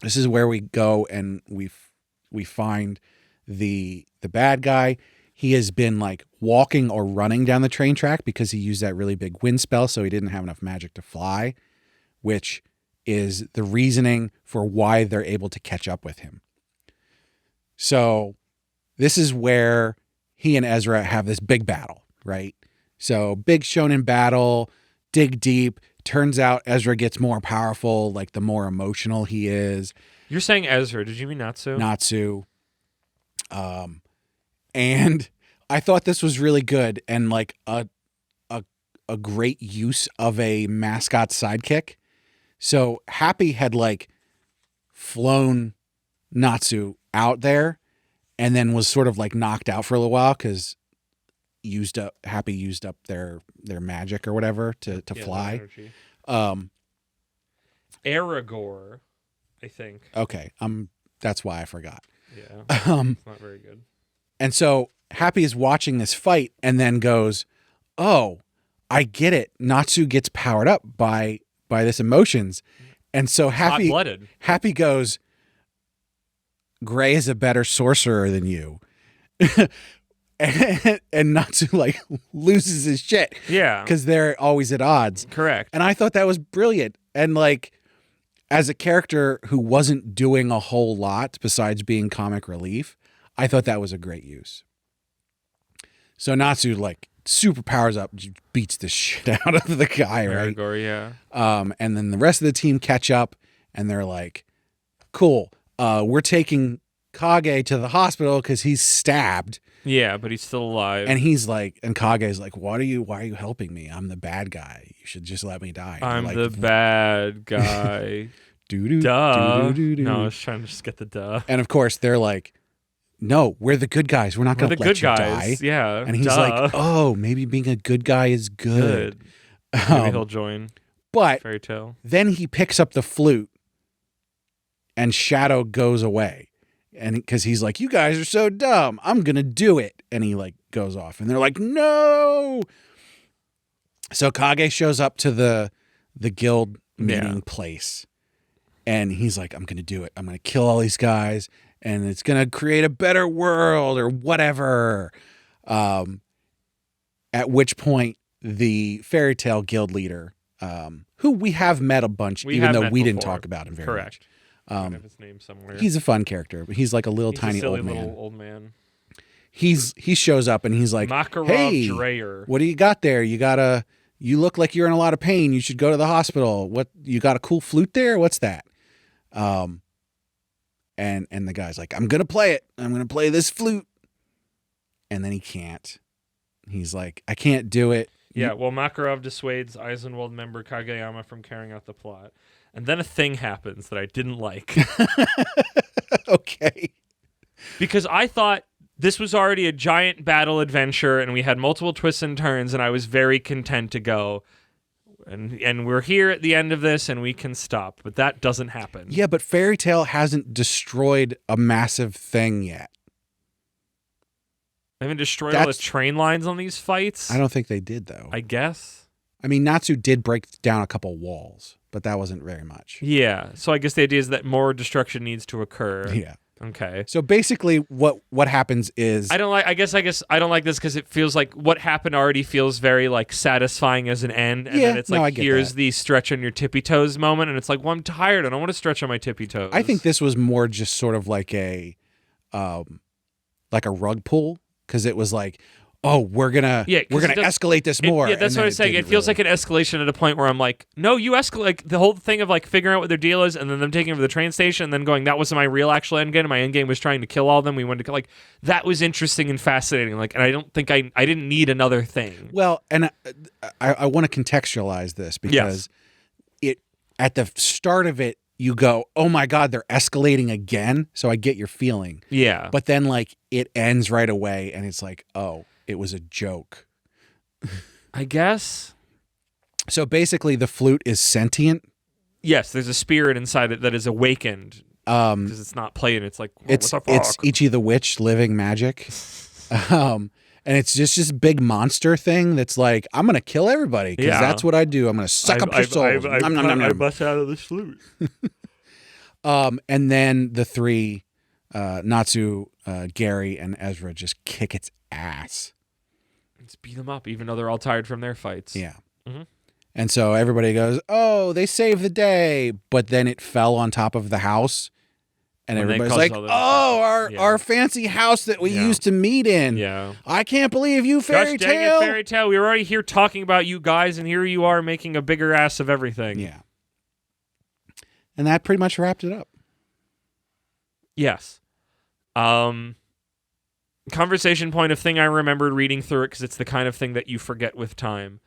This is where we go and we find the bad guy. He has been like walking or running down the train track because he used that really big wind spell, so he didn't have enough magic to fly, which is the reasoning for why they're able to catch up with him. So this is where he and Ezra have this big battle, right? So big shonen battle, dig deep. Turns out Ezra gets more powerful, like the more emotional he is. You're saying Ezra. Did you mean Natsu? Natsu. And I thought this was really good and like a great use of a mascot sidekick. So Happy had like flown Natsu out there and then was sort of like knocked out for a little while because Happy used up their magic or whatever to fly. Aragorn, I think. Okay, that's why I forgot. Yeah, it's not very good. And so Happy is watching this fight and then goes, "Oh, I get it. Natsu gets powered up by this emotions." And so Hot-blooded. Happy goes, "Gray is a better sorcerer than you." and Natsu like loses his shit. Yeah. Because they're always at odds. Correct. And I thought that was brilliant. And like, as a character who wasn't doing a whole lot besides being comic relief, I thought that was a great use. So Natsu like super powers up, beats the shit out of the guy, right? Aragorn, yeah. And then the rest of the team catch up and they're like, cool, we're taking Kage to the hospital because he's stabbed. Yeah, but he's still alive. And he's like, and Kage's like, why are you helping me? I'm the bad guy. You should just let me die. And I'm like, the bad guy. Doo-doo, Duh. doo-doo-doo-doo. No, I was trying to just get the duh. And of course they're like, no, we're the good guys. We're not We're going the to let good you guys. die. Yeah. And he's duh. like, oh, maybe being a good guy is good. Maybe he'll join. But Fairy Tale. then he picks up the flute and Shadow goes away. And because he's like, you guys are so dumb. I'm going to do it. And he like goes off and they're like, no. So Kage shows up to the guild meeting place and he's like, I'm going to do it. I'm going to kill all these guys and it's going to create a better world or whatever. At which point the Fairy Tale guild leader, who we have met a bunch, even though we didn't talk about him very much. I have his name somewhere. He's a fun character, but he's like a little tiny silly old man. little old man. He shows up and he's like, Makarov hey, Dreyer. what do you got there? You look like you're in a lot of pain. You should go to the hospital. What, you got a cool flute there? What's that? And the guy's like, I'm going to play it. I'm going to play this flute. And then he can't. He's like, I can't do it. Yeah, well, Makarov dissuades Eisenwald member Kageyama from carrying out the plot. And then a thing happens that I didn't like. Okay. Because I thought this was already a giant battle adventure and we had multiple twists and turns and I was very content to go. And we're here at the end of this and we can stop. But that doesn't happen. Yeah, but Fairy Tale hasn't destroyed a massive thing yet. They haven't destroyed all the train lines on these fights? I don't think they did, though. I guess. I mean, Natsu did break down a couple walls, but that wasn't very much. Yeah. So I guess the idea is that more destruction needs to occur. Yeah. Okay. So basically what happens is I guess I don't like this because it feels like what happened already feels very like satisfying as an end. And then it's like, here's the stretch on your tippy toes moment. And it's like, well, I'm tired. I don't want to stretch on my tippy toes. I think this was more just sort of like a rug pull. Because it was like, oh, we're gonna escalate this more. Yeah, that's what I was saying. It feels like an escalation at a point where I'm like, no, you escalate. Like the whole thing of like figuring out what their deal is, and then them taking over the train station, and then going, that wasn't my real actual end game. My end game was trying to kill all of them. We wanted to kill, like that was interesting and fascinating. Like, and I don't think I didn't need another thing. Well, and I want to contextualize this because it at the start of it. You go, oh my God, they're escalating again. So I get your feeling. Yeah. But then like it ends right away and it's like, oh, it was a joke. I guess. So basically the flute is sentient. Yes, there's a spirit inside it that is awakened. Because it's not playing. It's like, oh, it's what the fuck? It's Ichi the Witch living magic. And it's just this big monster thing that's like, I'm going to kill everybody because that's what I do. I'm going to suck up your souls. I bust out of the flute. And then the three, Natsu, Gary, and Ezra just kick its ass. Just beat them up, even though they're all tired from their fights. Yeah. Mm-hmm. And so everybody goes, oh, they saved the day. But then it fell on top of the house. And everybody's like, oh, our fancy house that we used to meet in. Yeah. I can't believe you, Fairy Tale. Dang it, Fairy Tale. We were already here talking about you guys, and here you are making a bigger ass of everything. Yeah. And that pretty much wrapped it up. Yes. Conversation point of thing I remembered reading through it because it's the kind of thing that you forget with time.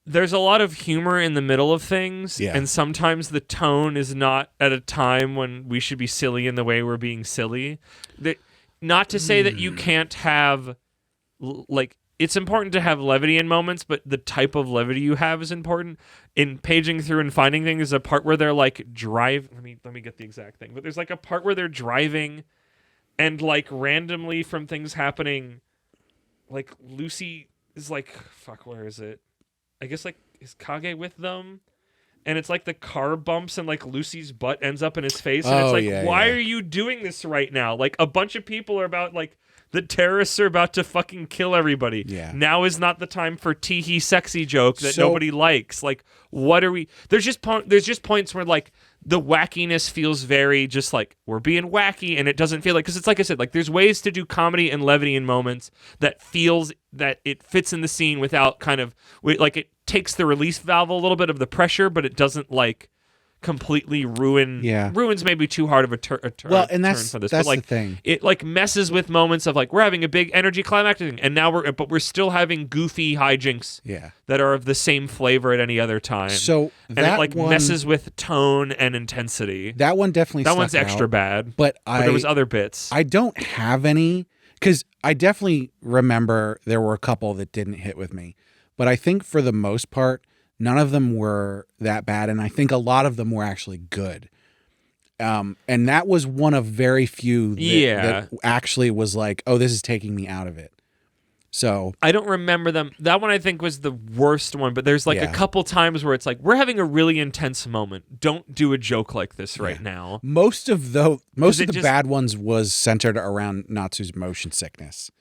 There's a lot of humor in the middle of things, and sometimes the tone is not at a time when we should be silly in the way we're being silly. Not to say that you can't have, like, it's important to have levity in moments, but the type of levity you have is important. In paging through and finding things, there's a part where they're like let me get the exact thing, but there's like a part where they're driving, and like randomly from things happening, like Lucy is like, fuck, where is it? I guess, like, is Kage with them? And it's like the car bumps and like Lucy's butt ends up in his face. And it's like, why are you doing this right now? Like a bunch of people are about, like, the terrorists are about to fucking kill everybody. Yeah. Now is not the time for tee-hee sexy joke that nobody likes. Like, what are we... There's just points where, like, the wackiness feels very just like, we're being wacky, and it doesn't feel like... Because it's like I said, like, there's ways to do comedy and levity in moments that feels that it fits in the scene without kind of... Like, it takes the release valve a little bit of the pressure, but it doesn't, like... completely ruins maybe too hard of a turn and that's for this. That's but like the thing. It like messes with moments of like we're having a big energy climactic and now we're still having goofy hijinks that are of the same flavor at any other time. So and it like messes with tone and intensity. That one definitely that one's extra bad. But there was other bits. I don't have any because I definitely remember there were a couple that didn't hit with me. But I think for the most part, none of them were that bad, and I think a lot of them were actually good. And that was one of very few that actually was like, oh, this is taking me out of it. So I don't remember them. That one I think was the worst one, but there's like a couple times where it's like, we're having a really intense moment. Don't do a joke like this right now. Most of the bad ones was centered around Natsu's motion sickness.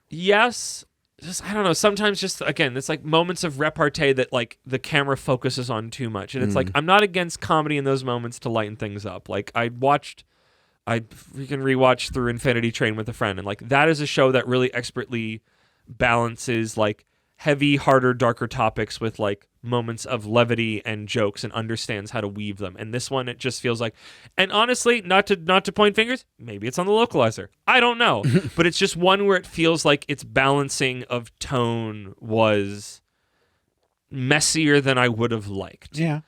Yes. Just, I don't know. Sometimes just, again, it's like moments of repartee that like the camera focuses on too much. And it's like, I'm not against comedy in those moments to lighten things up. Like I freaking rewatched through Infinity Train with a friend, and like that is a show that really expertly balances like heavy, harder, darker topics with like moments of levity and jokes, and understands how to weave them. And this one, it just feels like, and honestly, not to point fingers, maybe it's on the localizer, I don't know, but it's just one where it feels like its balancing of tone was messier than I would have liked. Yeah.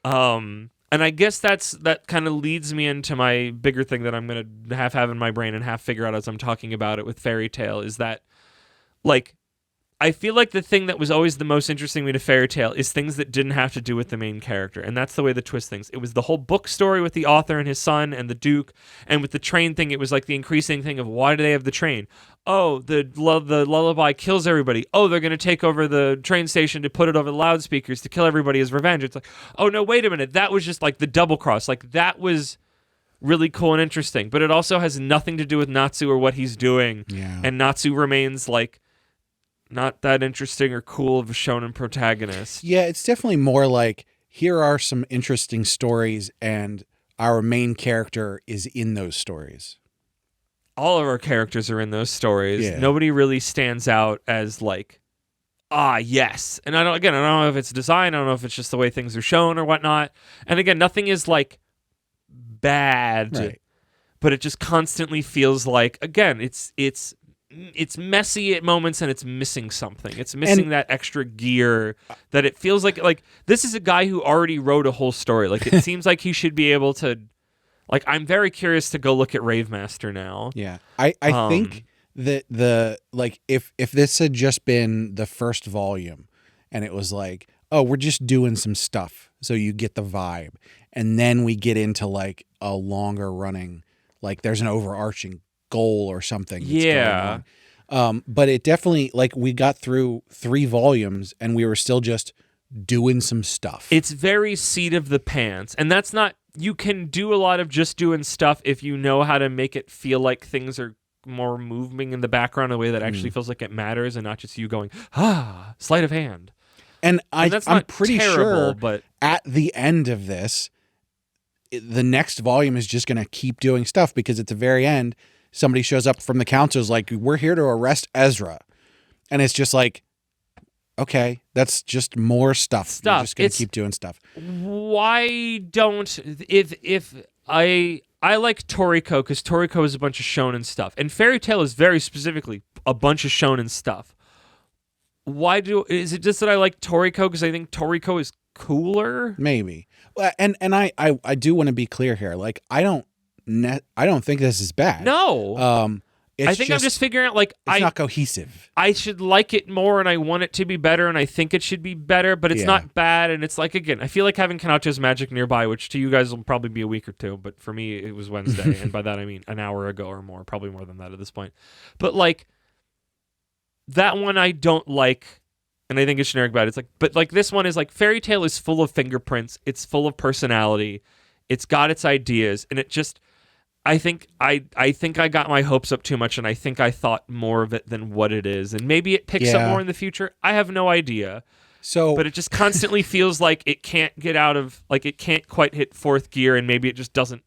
And I guess that kind of leads me into my bigger thing that I'm gonna have in my brain and half figure out as I'm talking about it with Fairy Tail, is that like, I feel like the thing that was always the most interesting to me to Fairy Tail is things that didn't have to do with the main character, and that's the way they twist things. It was the whole book story with the author and his son and the Duke, and with the train thing, it was like the increasing thing of why do they have the train? Oh, the lullaby kills everybody. Oh, they're going to take over the train station to put it over the loudspeakers to kill everybody as revenge. It's like, oh no, wait a minute, that was just like the double cross. Like that was really cool and interesting, but it also has nothing to do with Natsu or what he's doing. Yeah. And Natsu remains like not that interesting or cool of a shonen protagonist. Yeah, it's definitely more like, here are some interesting stories, and our main character is in those stories. All of our characters are in those stories. Yeah. Nobody really stands out as like, yes. And I don't know if it's design, I don't know if it's just the way things are shown or whatnot. And again, nothing is like bad, right, but it just constantly feels like, again, it's messy at moments, and it's missing something. It's missing that extra gear that it feels like this is a guy who already wrote a whole story. Like it seems like he should be able to, like, I'm very curious to go look at Rave Master now. Yeah. I think that if this had just been the first volume and it was like, oh, we're just doing some stuff so you get the vibe, and then we get into like a longer running, like there's an overarching goal or something that's going on. But it definitely, like, we got through 3 volumes and we were still just doing some stuff. It's very seat of the pants, and that's not, you can do a lot of just doing stuff if you know how to make it feel like things are more moving in the background in a way that actually feels like it matters, and not just you going, sleight of hand. And I'm pretty sure but at the end of this, the next volume is just going to keep doing stuff, because at the very end, somebody shows up from the council, is like, we're here to arrest Ezra. And it's just like, okay, that's just more stuff. You're just going to keep doing stuff. Why don't, if I like Toriko, because Toriko is a bunch of shonen stuff, and Fairy Tail is very specifically a bunch of shonen stuff. Is it just that I like Toriko because I think Toriko is cooler? Maybe. And I do want to be clear here. Like, I don't think this is bad. No. I think I'm just figuring out, like, it's not cohesive. I should like it more, and I want it to be better, and I think it should be better, but it's not bad. And it's like, again, I feel like having Kanacho's Magic nearby, which to you guys will probably be a week or two, but for me it was Wednesday, and by that I mean an hour ago or more, probably more than that at this point. But like, that one I don't like, and I think it's generic bad. It's like, but like this one is like, Fairy Tail is full of fingerprints, it's full of personality, it's got its ideas, and it just, I think I got my hopes up too much, and I think I thought more of it than what it is, and maybe it picks up more in the future. I have no idea. So, but it just constantly feels like it can't get out of, like, it can't quite hit 4th gear, and maybe it just doesn't.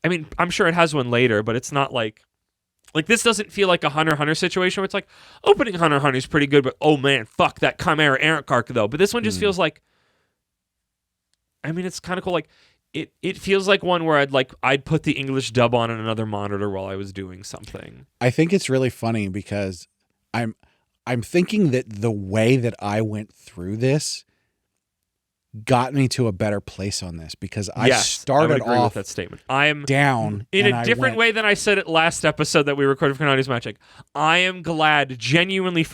I mean, I'm sure it has one later, but it's not like this doesn't feel like a Hunter x Hunter situation where it's like, opening Hunter x Hunter is pretty good, but oh man, fuck that Chimera Errant arc though. But this one just feels like, I mean, it's kind of cool. Like, it feels like one where I'd put the English dub on another monitor while I was doing something. I think it's really funny because I'm thinking that the way that I went through this got me to a better place on this because I Yes, I would started agree off with that statement. I'm down in and a I different went, way than I said it last episode that we recorded for Kanani's Magic. I am glad, genuinely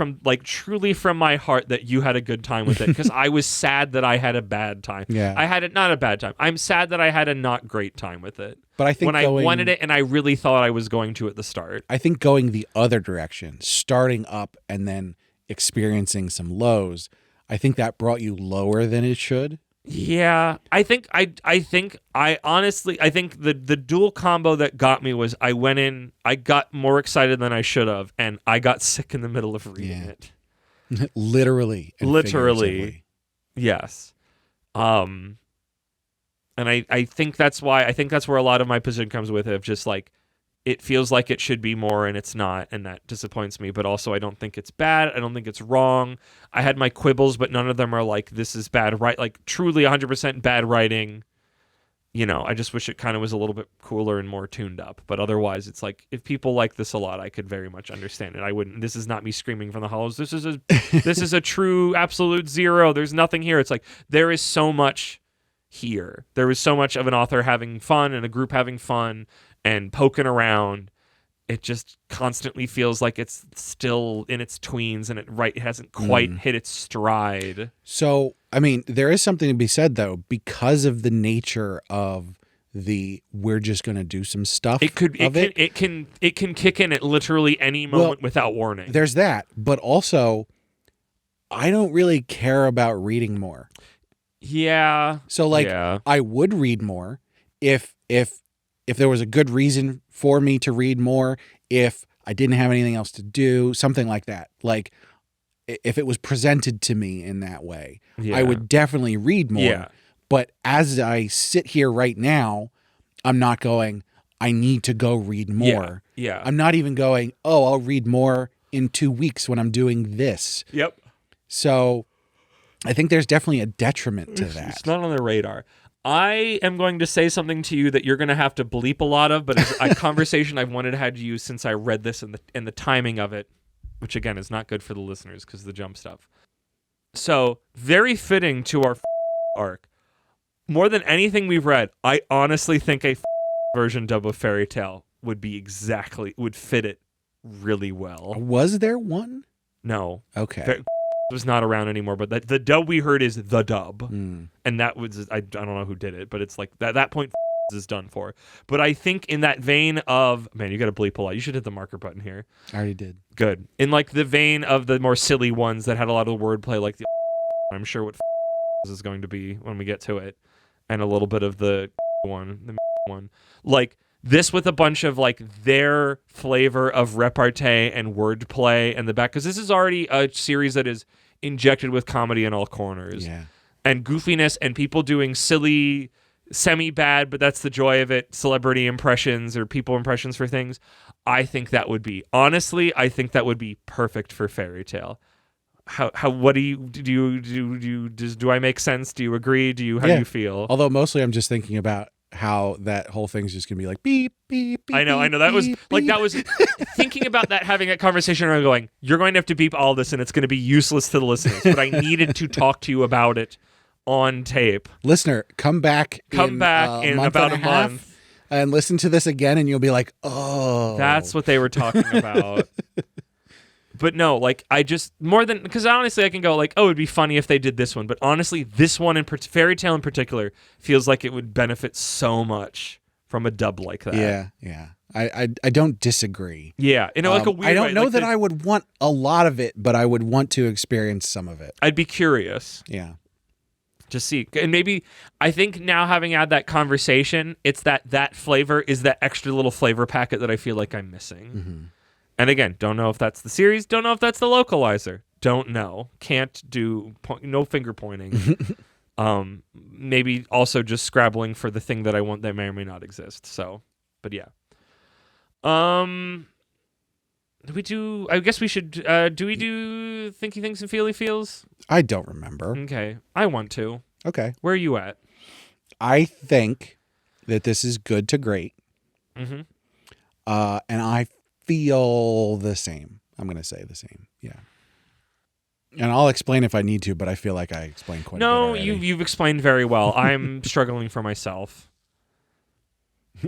truly from my heart, that you had a good time with it because I was sad that I had a bad time. Yeah. I had not a bad time. I'm sad that I had a not great time with it. But I think when I wanted it and I really thought I was going to at the start. I think going the other direction, starting up and then experiencing some lows, I think that brought you lower than it should. Yeah, I think the dual combo that got me was I went in, I got more excited than I should have, and I got sick in the middle of reading it. Literally. And Literally. Yes. And I think that's why, I think that's where a lot of my position comes with it, of just like, it feels like it should be more and it's not, and that disappoints me. But also, I don't think it's bad. I don't think it's wrong. I had my quibbles, but none of them are like, this is bad, right? Like, truly 100% bad writing. You know, I just wish it kind of was a little bit cooler and more tuned up. But otherwise, it's like, if people like this a lot, I could very much understand it. I wouldn't, this is not me screaming from the hollows. This is a true absolute zero. There's nothing here. It's like, there is so much here. There is so much of an author having fun and a group having fun and poking around. It just constantly feels like it's still in its tweens and it hasn't quite hit its stride. So, I mean, there is something to be said though, because of the nature of we're just going to do some stuff. It can kick in at literally any moment without warning. There's that, but also I don't really care about reading more. Yeah. So I would read more if there was a good reason for me to read more, if I didn't have anything else to do, something like that. Like if it was presented to me in that way, I would definitely read more. Yeah. But as I sit here right now, I'm not going, I need to go read more. Yeah. I'm not even going, I'll read more in 2 weeks when I'm doing this. Yep. So I think there's definitely a detriment to that. It's not on the radar. I am going to say something to you that you're going to have to bleep a lot of, but it's a conversation I've wanted to have you since I read this and the timing of it, which again is not good for the listeners because of the jump stuff. So, very fitting to our arc. More than anything we've read, I honestly think a version dub of Fairy Tail would fit it really well. Was there one? No. Okay. Was not around anymore, but the dub we heard is the dub, and that was I don't know who did it, but it's like that point is done for. But I think in that vein of, man, you got to bleep a lot. You should hit the marker button here. I already did. Good. In like the vein of the more silly ones that had a lot of wordplay, like the I'm sure what is going to be when we get to it, and a little bit of the one, like. This with a bunch of like their flavor of repartee and wordplay and the back, because this is already a series that is injected with comedy in all corners and goofiness and people doing silly, semi-bad, but that's the joy of it, celebrity impressions or people impressions for things. I think that would be perfect for Fairy Tail. What do I make sense? Do you agree? How do you feel? Although mostly I'm just thinking about how that whole thing's just gonna be like beep beep beep. I know. That was beep, like that was thinking about that, having that conversation, and I'm going, you're going to have to beep all this, and it's going to be useless to the listeners. But I needed to talk to you about it on tape. Listener, come back in about a month and listen to this again, and you'll be like, oh, that's what they were talking about. But no, like I just because honestly I can go like, it'd be funny if they did this one, but honestly this one Fairy Tail in particular feels like it would benefit so much from a dub like that. Yeah. I don't disagree. Yeah, like a weird. I don't way, know like that I would want a lot of it, but I would want to experience some of it. I'd be curious. Yeah. To see, and maybe I think now having had that conversation, it's that flavor is that extra little flavor packet that I feel like I'm missing. Mm-hmm. And again, don't know if that's the series, don't know if that's the localizer. Don't know. Can't do no finger pointing. Maybe also just scrabbling for the thing that I want that may or may not exist. So, but yeah. I guess we should do we do Thinky Thinks and Feely Feels? I don't remember. Okay. I want to. Okay. Where are you at? I think that this is good to great. Mm-hmm. And I feel the same. I'm going to say the same. Yeah. And I'll explain if I need to, but I feel like I explained quite a bit No, already. you've explained very well. I'm struggling for myself.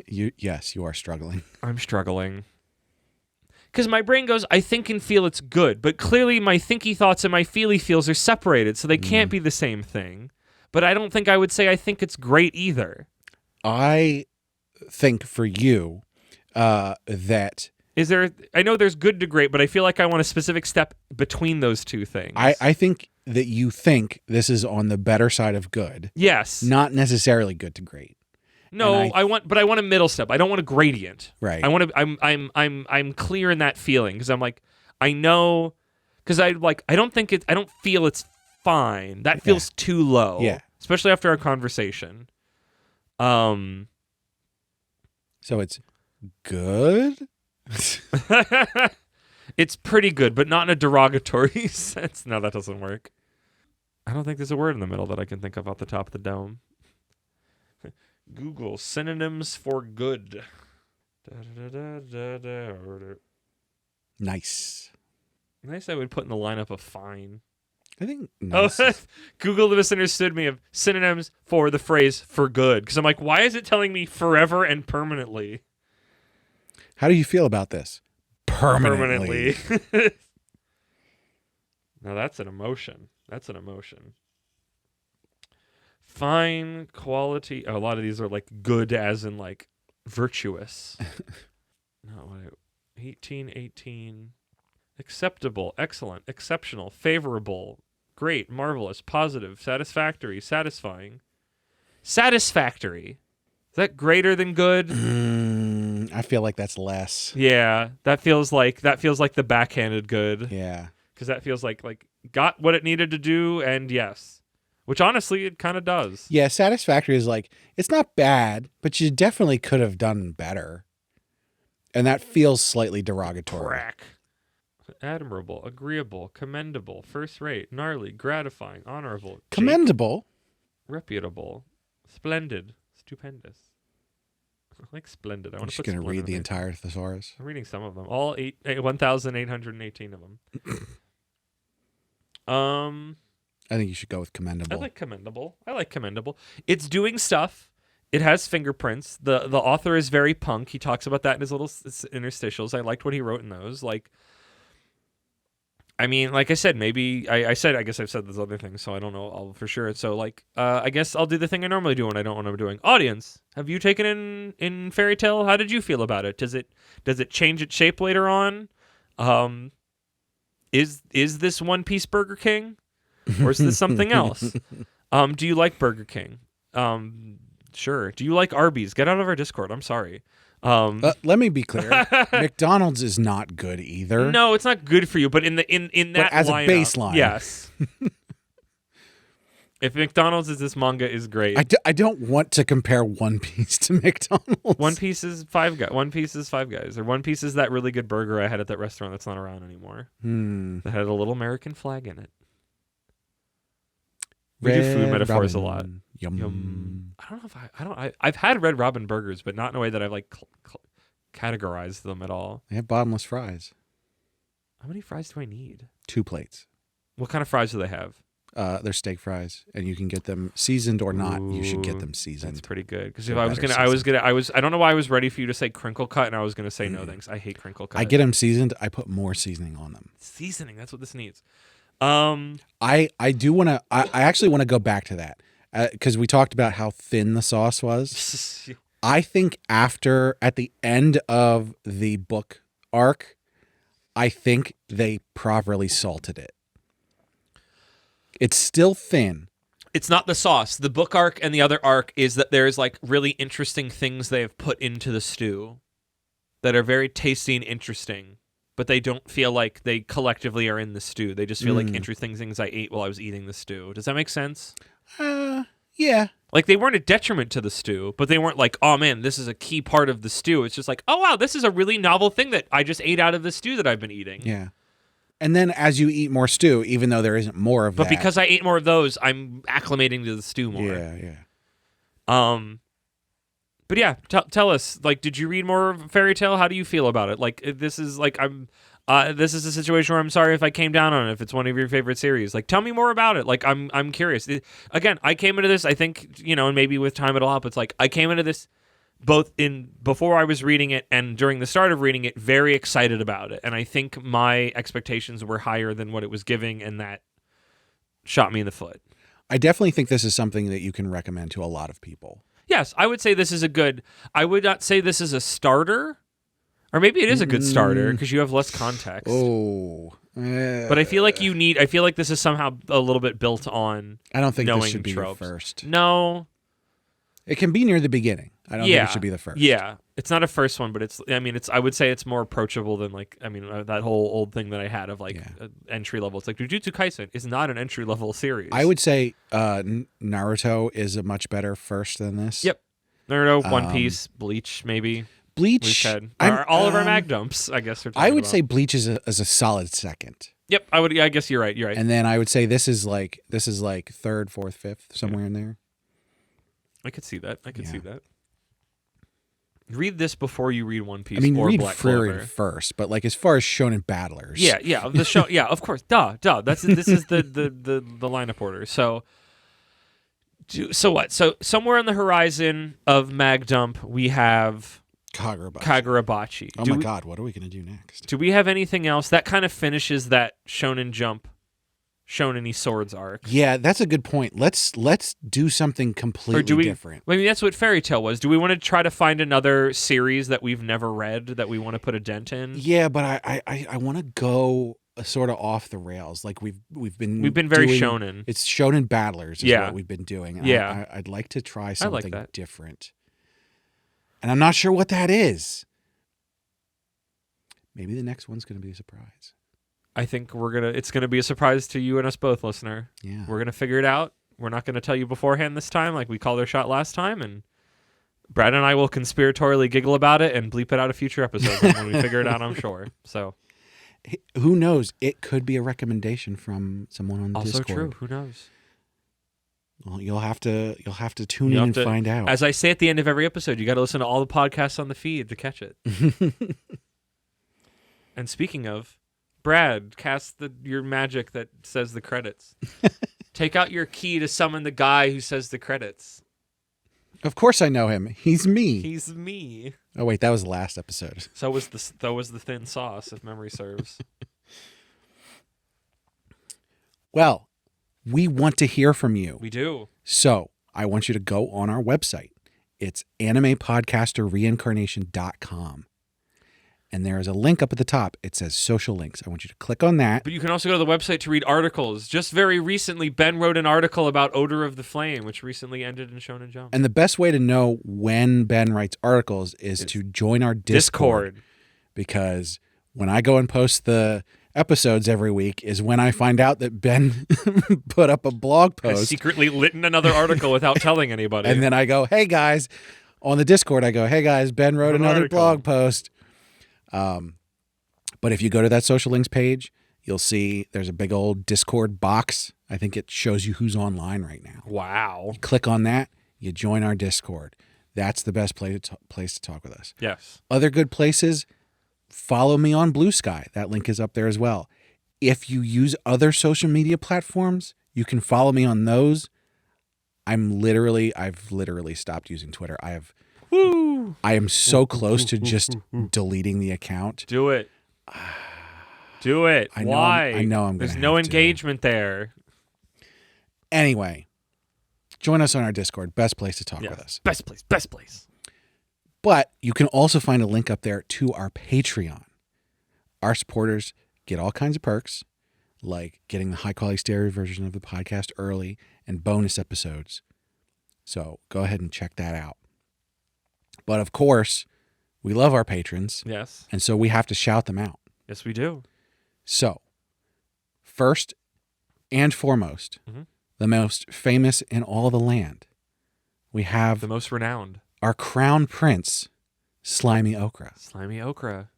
Yes, you are struggling. I'm struggling. Because my brain goes, I think and feel it's good, but clearly my thinky thoughts and my feely feels are separated, so they can't be the same thing. But I don't think I would say I think it's great either. I think for you that... Is there? I know there's good to great, but I feel like I want a specific step between those two things. I think that you think this is on the better side of good. Yes. Not necessarily good to great. No, I want a middle step. I don't want a gradient. Right. I want to. I'm clear in that feeling because I'm like, I know, because I don't think it. I don't feel it's fine. That feels too low. Yeah. Especially after our conversation. So it's good. It's pretty good, but not in a derogatory sense. No, that doesn't work. I don't think there's a word in the middle that I can think of off the top of the dome. Google synonyms for good. Nice. Nice I would put in the lineup of fine. I think nice. Oh, Google misunderstood me of synonyms for the phrase for good. Because I'm like, why is it telling me forever and permanently? How do you feel about this? Permanently. Now that's an emotion. That's an emotion. Fine quality. Oh, a lot of these are like good as in like virtuous. No, 18. Acceptable, excellent, exceptional, favorable, great, marvelous, positive, satisfactory, satisfying. Satisfactory. Is that greater than good? I feel like that's less. Yeah, that feels like the backhanded good. Yeah. Because that feels like got what it needed to do, and yes. Which honestly, it kind of does. Yeah, satisfactory is like, it's not bad, but you definitely could have done better. And that feels slightly derogatory. Crack. Admirable, agreeable, commendable, first rate, gnarly, gratifying, honorable. Commendable? Reputable, splendid, stupendous. I like splendid. I'm just going to read the entire thesaurus. I'm reading some of them. All 1,818 of them. I think you should go with commendable. I like commendable. It's doing stuff. It has fingerprints. The author is very punk. He talks about that in his little interstitials. I liked what he wrote in those. Like, I mean, like I said, maybe I guess I've said those other things, so I don't know all for sure. So like, I guess I'll do the thing I normally do when I don't know what I'm doing. Audience, have you taken in Fairy Tale? How did you feel about it? Does it change its shape later on? Is this One Piece Burger King, or is this something else? Do you like Burger King? Sure. Do you like Arby's? Get out of our Discord. I'm sorry. Let me be clear. McDonald's is not good either. No, it's not good for you. But in that but as lineup, a baseline, yes. If McDonald's is this manga is great. I don't want to compare One Piece to McDonald's. One Piece is Five Guys. One Piece is Five Guys. Or One Piece is that really good burger I had at that restaurant that's not around anymore. That had a little American flag in it. We do food metaphors a lot. Yum. I don't know if I've had Red Robin burgers, but not in a way that I've like categorized them at all. They have bottomless fries. How many fries do I need? 2 plates. What kind of fries do they have? They're steak fries, and you can get them seasoned or not. You should get them seasoned. That's pretty good. Because They're if I don't know why I was ready for you to say crinkle cut, and I was gonna say no thanks. I hate crinkle cut. I get them seasoned. I put more seasoning on them. Seasoning. That's what this needs. I do want to. I actually want to go back to that because we talked about how thin the sauce was. I think at the end of the book arc, I think they properly salted it. It's still thin. It's not the sauce. The book arc and the other arc is that there's like really interesting things they have put into the stew that are very tasty and interesting, but they don't feel like they collectively are in the stew. They just feel like interesting things I ate while I was eating the stew. Does that make sense? Yeah. Like they weren't a detriment to the stew, but they weren't like, oh man, this is a key part of the stew. It's just like, oh wow, this is a really novel thing that I just ate out of the stew that I've been eating. Yeah. And then as you eat more stew, even though there isn't more of that. But because I ate more of those, I'm acclimating to the stew more. Yeah. But yeah, tell us, like, did you read more of Fairy Tale? How do you feel about it? Like, this is like, this is a situation where I'm sorry if I came down on it, if it's one of your favorite series. Like, tell me more about it. Like, I'm curious. Again, I came into this, I think, and maybe with time it'll help. It's like, I came into this both before I was reading it and during the start of reading it, very excited about it. And I think my expectations were higher than what it was giving, and that shot me in the foot. I definitely think this is something that you can recommend to a lot of people. Yes, I would say this is I would not say this is a starter, or maybe it is a good starter because you have less context. Oh. But I feel like this is somehow a little bit built on I don't think knowing this should be tropes. your first. No. It can be near the beginning. I don't think it should be the first. Yeah. It's not a first one, but I would say it's more approachable than that whole old thing that I had of entry level. It's like Jujutsu Kaisen is not an entry level series. I would say Naruto is a much better first than this. Yep. Naruto, One Piece, Bleach, maybe. Bleach. All of our mag dumps, I guess. I would say Bleach is a solid second. Yep. I guess you're right. You're right. And then I would say this is like third, fourth, fifth, somewhere in there. I could see that. See that. Read this before you read One Piece. I mean, or read Black Frieren Clover. first, but like as far as shonen battlers, yeah, the show, yeah, of course, duh. This is the lineup order. So what? So somewhere on the horizon of Mag Dump, we have Kagurabachi. Oh my God, what are we gonna do next? Do we have anything else that kind of finishes that Shonen Jump, Shonen-y Swords arc? Yeah, that's a good point. Let's do something completely different. I mean, that's what Fairy Tail was. Do we want to try to find another series that we've never read that we want to put a dent in? Yeah, but I want to go sort of off the rails. Like we've been very shonen. It's shonen battlers is what we've been doing. And I'd like to try something different. And I'm not sure what that is. Maybe the next one's going to be a surprise. I think it's gonna be a surprise to you and us both, listener. Yeah. We're gonna figure it out. We're not gonna tell you beforehand this time, like we called our shot last time, and Brad and I will conspiratorially giggle about it and bleep it out a future episode when we figure it out, I'm sure. So who knows? It could be a recommendation from someone on the Discord. Also true. Who knows? Well, you'll have to tune in and find out. As I say at the end of every episode, you got to listen to all the podcasts on the feed to catch it. And speaking of, Brad, cast your magic that says the credits. Take out your key to summon the guy who says the credits. Of course I know him. He's me. He's me. Oh wait, that was the last episode. So was the thin sauce, if memory serves. Well, we want to hear from you. We do. So I want you to go on our website. It's animepodcasterreincarnation.com. And there is a link up at the top. It says social links. I want you to click on that. But you can also go to the website to read articles. Just very recently, Ben wrote an article about Odor of the Flame, which recently ended in Shonen Jump. And the best way to know when Ben writes articles is to join our Discord. Because when I go and post the episodes every week is when I find out that Ben put up a blog post. I secretly written another article without telling anybody. And then I go, hey guys, on the Discord, I go, hey guys, Ben wrote another blog post. But if you go to that social links page, you'll see there's a big old Discord box. I think it shows you who's online right now. Wow. You click on that, you join our Discord. That's the best place to talk with us. Yes. Other good places, follow me on Blue Sky. That link is up there as well. If you use other social media platforms, you can follow me on those. I've literally stopped using Twitter. I am so close to just deleting the account. Do it. Do it. Why? I know I'm going to. There's no engagement there. Anyway, join us on our Discord. Best place to talk with us. Best place. But you can also find a link up there to our Patreon. Our supporters get all kinds of perks, like getting the high-quality stereo version of the podcast early and bonus episodes. So go ahead and check that out. But of course, we love our patrons. Yes. And so we have to shout them out. Yes, we do. So, first and foremost, the most famous in all the land, we have the most renowned, our crown prince, Slimy Okra. Slimy Okra.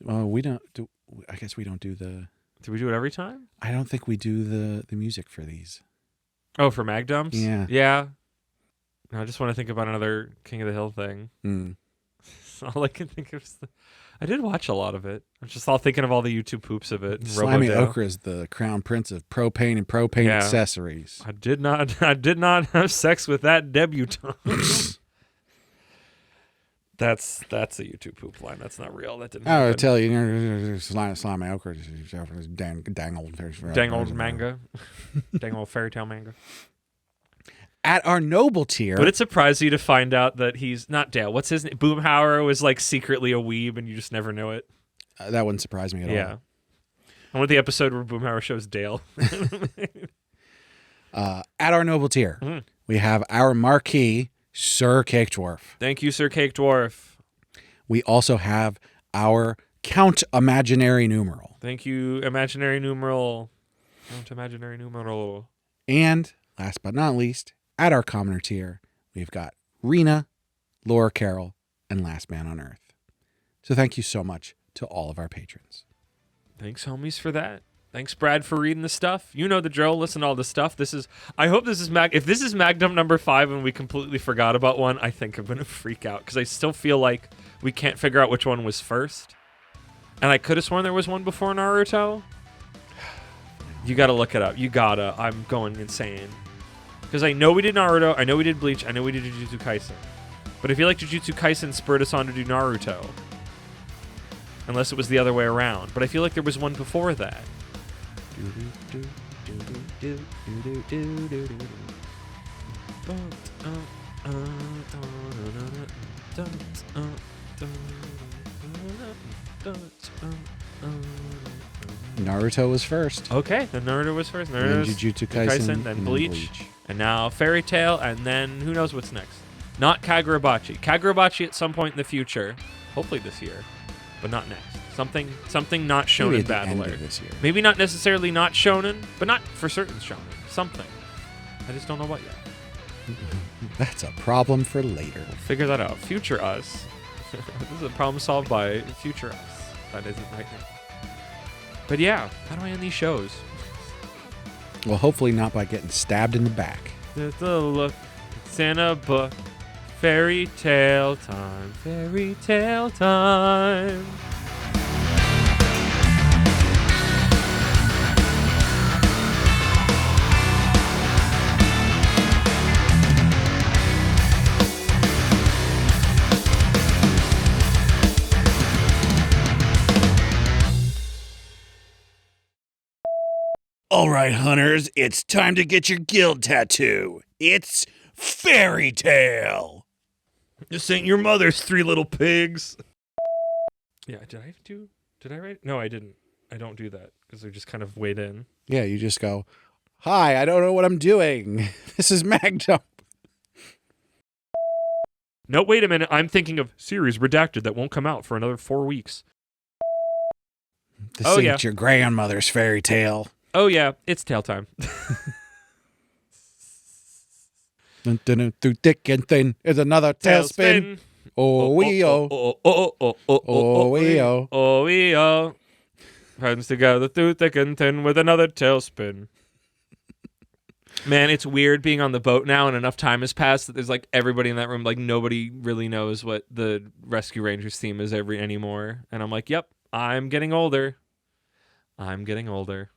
Well, we don't do. I guess we don't do the. Do we do it every time? I don't think we do the music for these. Oh, for mag dumps? Yeah. Yeah. No, I just want to think about another King of the Hill thing. All I can think of is I did watch a lot of it. I'm just all thinking of all the YouTube poops of it. Slimy Robodale. Ochre is the crown prince of propane and propane Yeah. accessories. I did not have sex with that debutante. That's a YouTube poop line. That's not real. That didn't I would happen. tell you, Slimy Ochre is dang old manga. Dang old fairy tale manga. At our noble tier, Would it surprise you to find out that he's not Dale? What's his name? Boomhauer was like secretly a weeb and you just never knew it. that wouldn't surprise me at Yeah. I want the episode where Boomhauer shows Dale. all. At our noble tier, Mhm. we have our marquee, Sir Cake Dwarf. Thank you, Sir Cake Dwarf. We also have our Count Imaginary Numeral. Thank you, imaginary numeral. Count imaginary numeral. And last but not least, at our commoner tier, we've got Rena, Laura Carroll, and Last Man on Earth. So thank you so much to all of our patrons. Thanks, homies, for that. Thanks, Brad, for reading the stuff. You know the drill. Listen to all the stuff. I hope this is if this is Magdum number 5 and we completely forgot about one, I think I'm going to freak out because I still feel like we can't figure out which one was first. And I could have sworn there was one before Naruto. You got to look it up. You gotta. I'm going insane. Because I know we did Naruto, I know we did Bleach, I know we did Jujutsu Kaisen. But I feel like Jujutsu Kaisen spurred us on to do Naruto. Unless it was the other way around. But I feel like there was one before that. Naruto was first. Okay, then Naruto was first. Then Naruto Jujutsu Kaisen, then and Bleach. And now Fairy Tail, and then who knows what's next. Not Kagurabachi. Kagurabachi at some point in the future. Hopefully this year. But not next. Something not Maybe Shonen at the end Battler. of this year. Maybe not necessarily not Shonen, but not for certain Shonen. Something. I just don't know what yet. That's a problem for later. Figure that out. Future us. This is a problem solved by future us. That isn't right now. But yeah, how do I end these shows? Well, hopefully not by getting stabbed in the back. Just a look. It's in a book. Fairy tale time. Fairy tale time. All right, hunters, it's time to get your guild tattoo. It's Fairy Tale. This ain't your mother's 3 little pigs. Yeah, did I write? No, I didn't. I don't do that because they're just kind of weighed in. Yeah, you just go, hi, I don't know what I'm doing. This is Magdum. No, wait a minute. I'm thinking of series redacted that won't come out for another 4 weeks. This Oh, ain't yeah. your grandmother's fairy tale. Oh, yeah. It's tail time. Dun, dun, dun, through thick and thin is another tailspin. Oh, wee, oh. Oh, wee, oh. Oh, wee, oh. Hands together through thick and thin with another tailspin. Man, it's weird being on the boat now and enough time has passed that there's like everybody in that room, like nobody really knows what the Rescue Rangers theme is anymore. And I'm like, yep, I'm getting older. I'm getting older.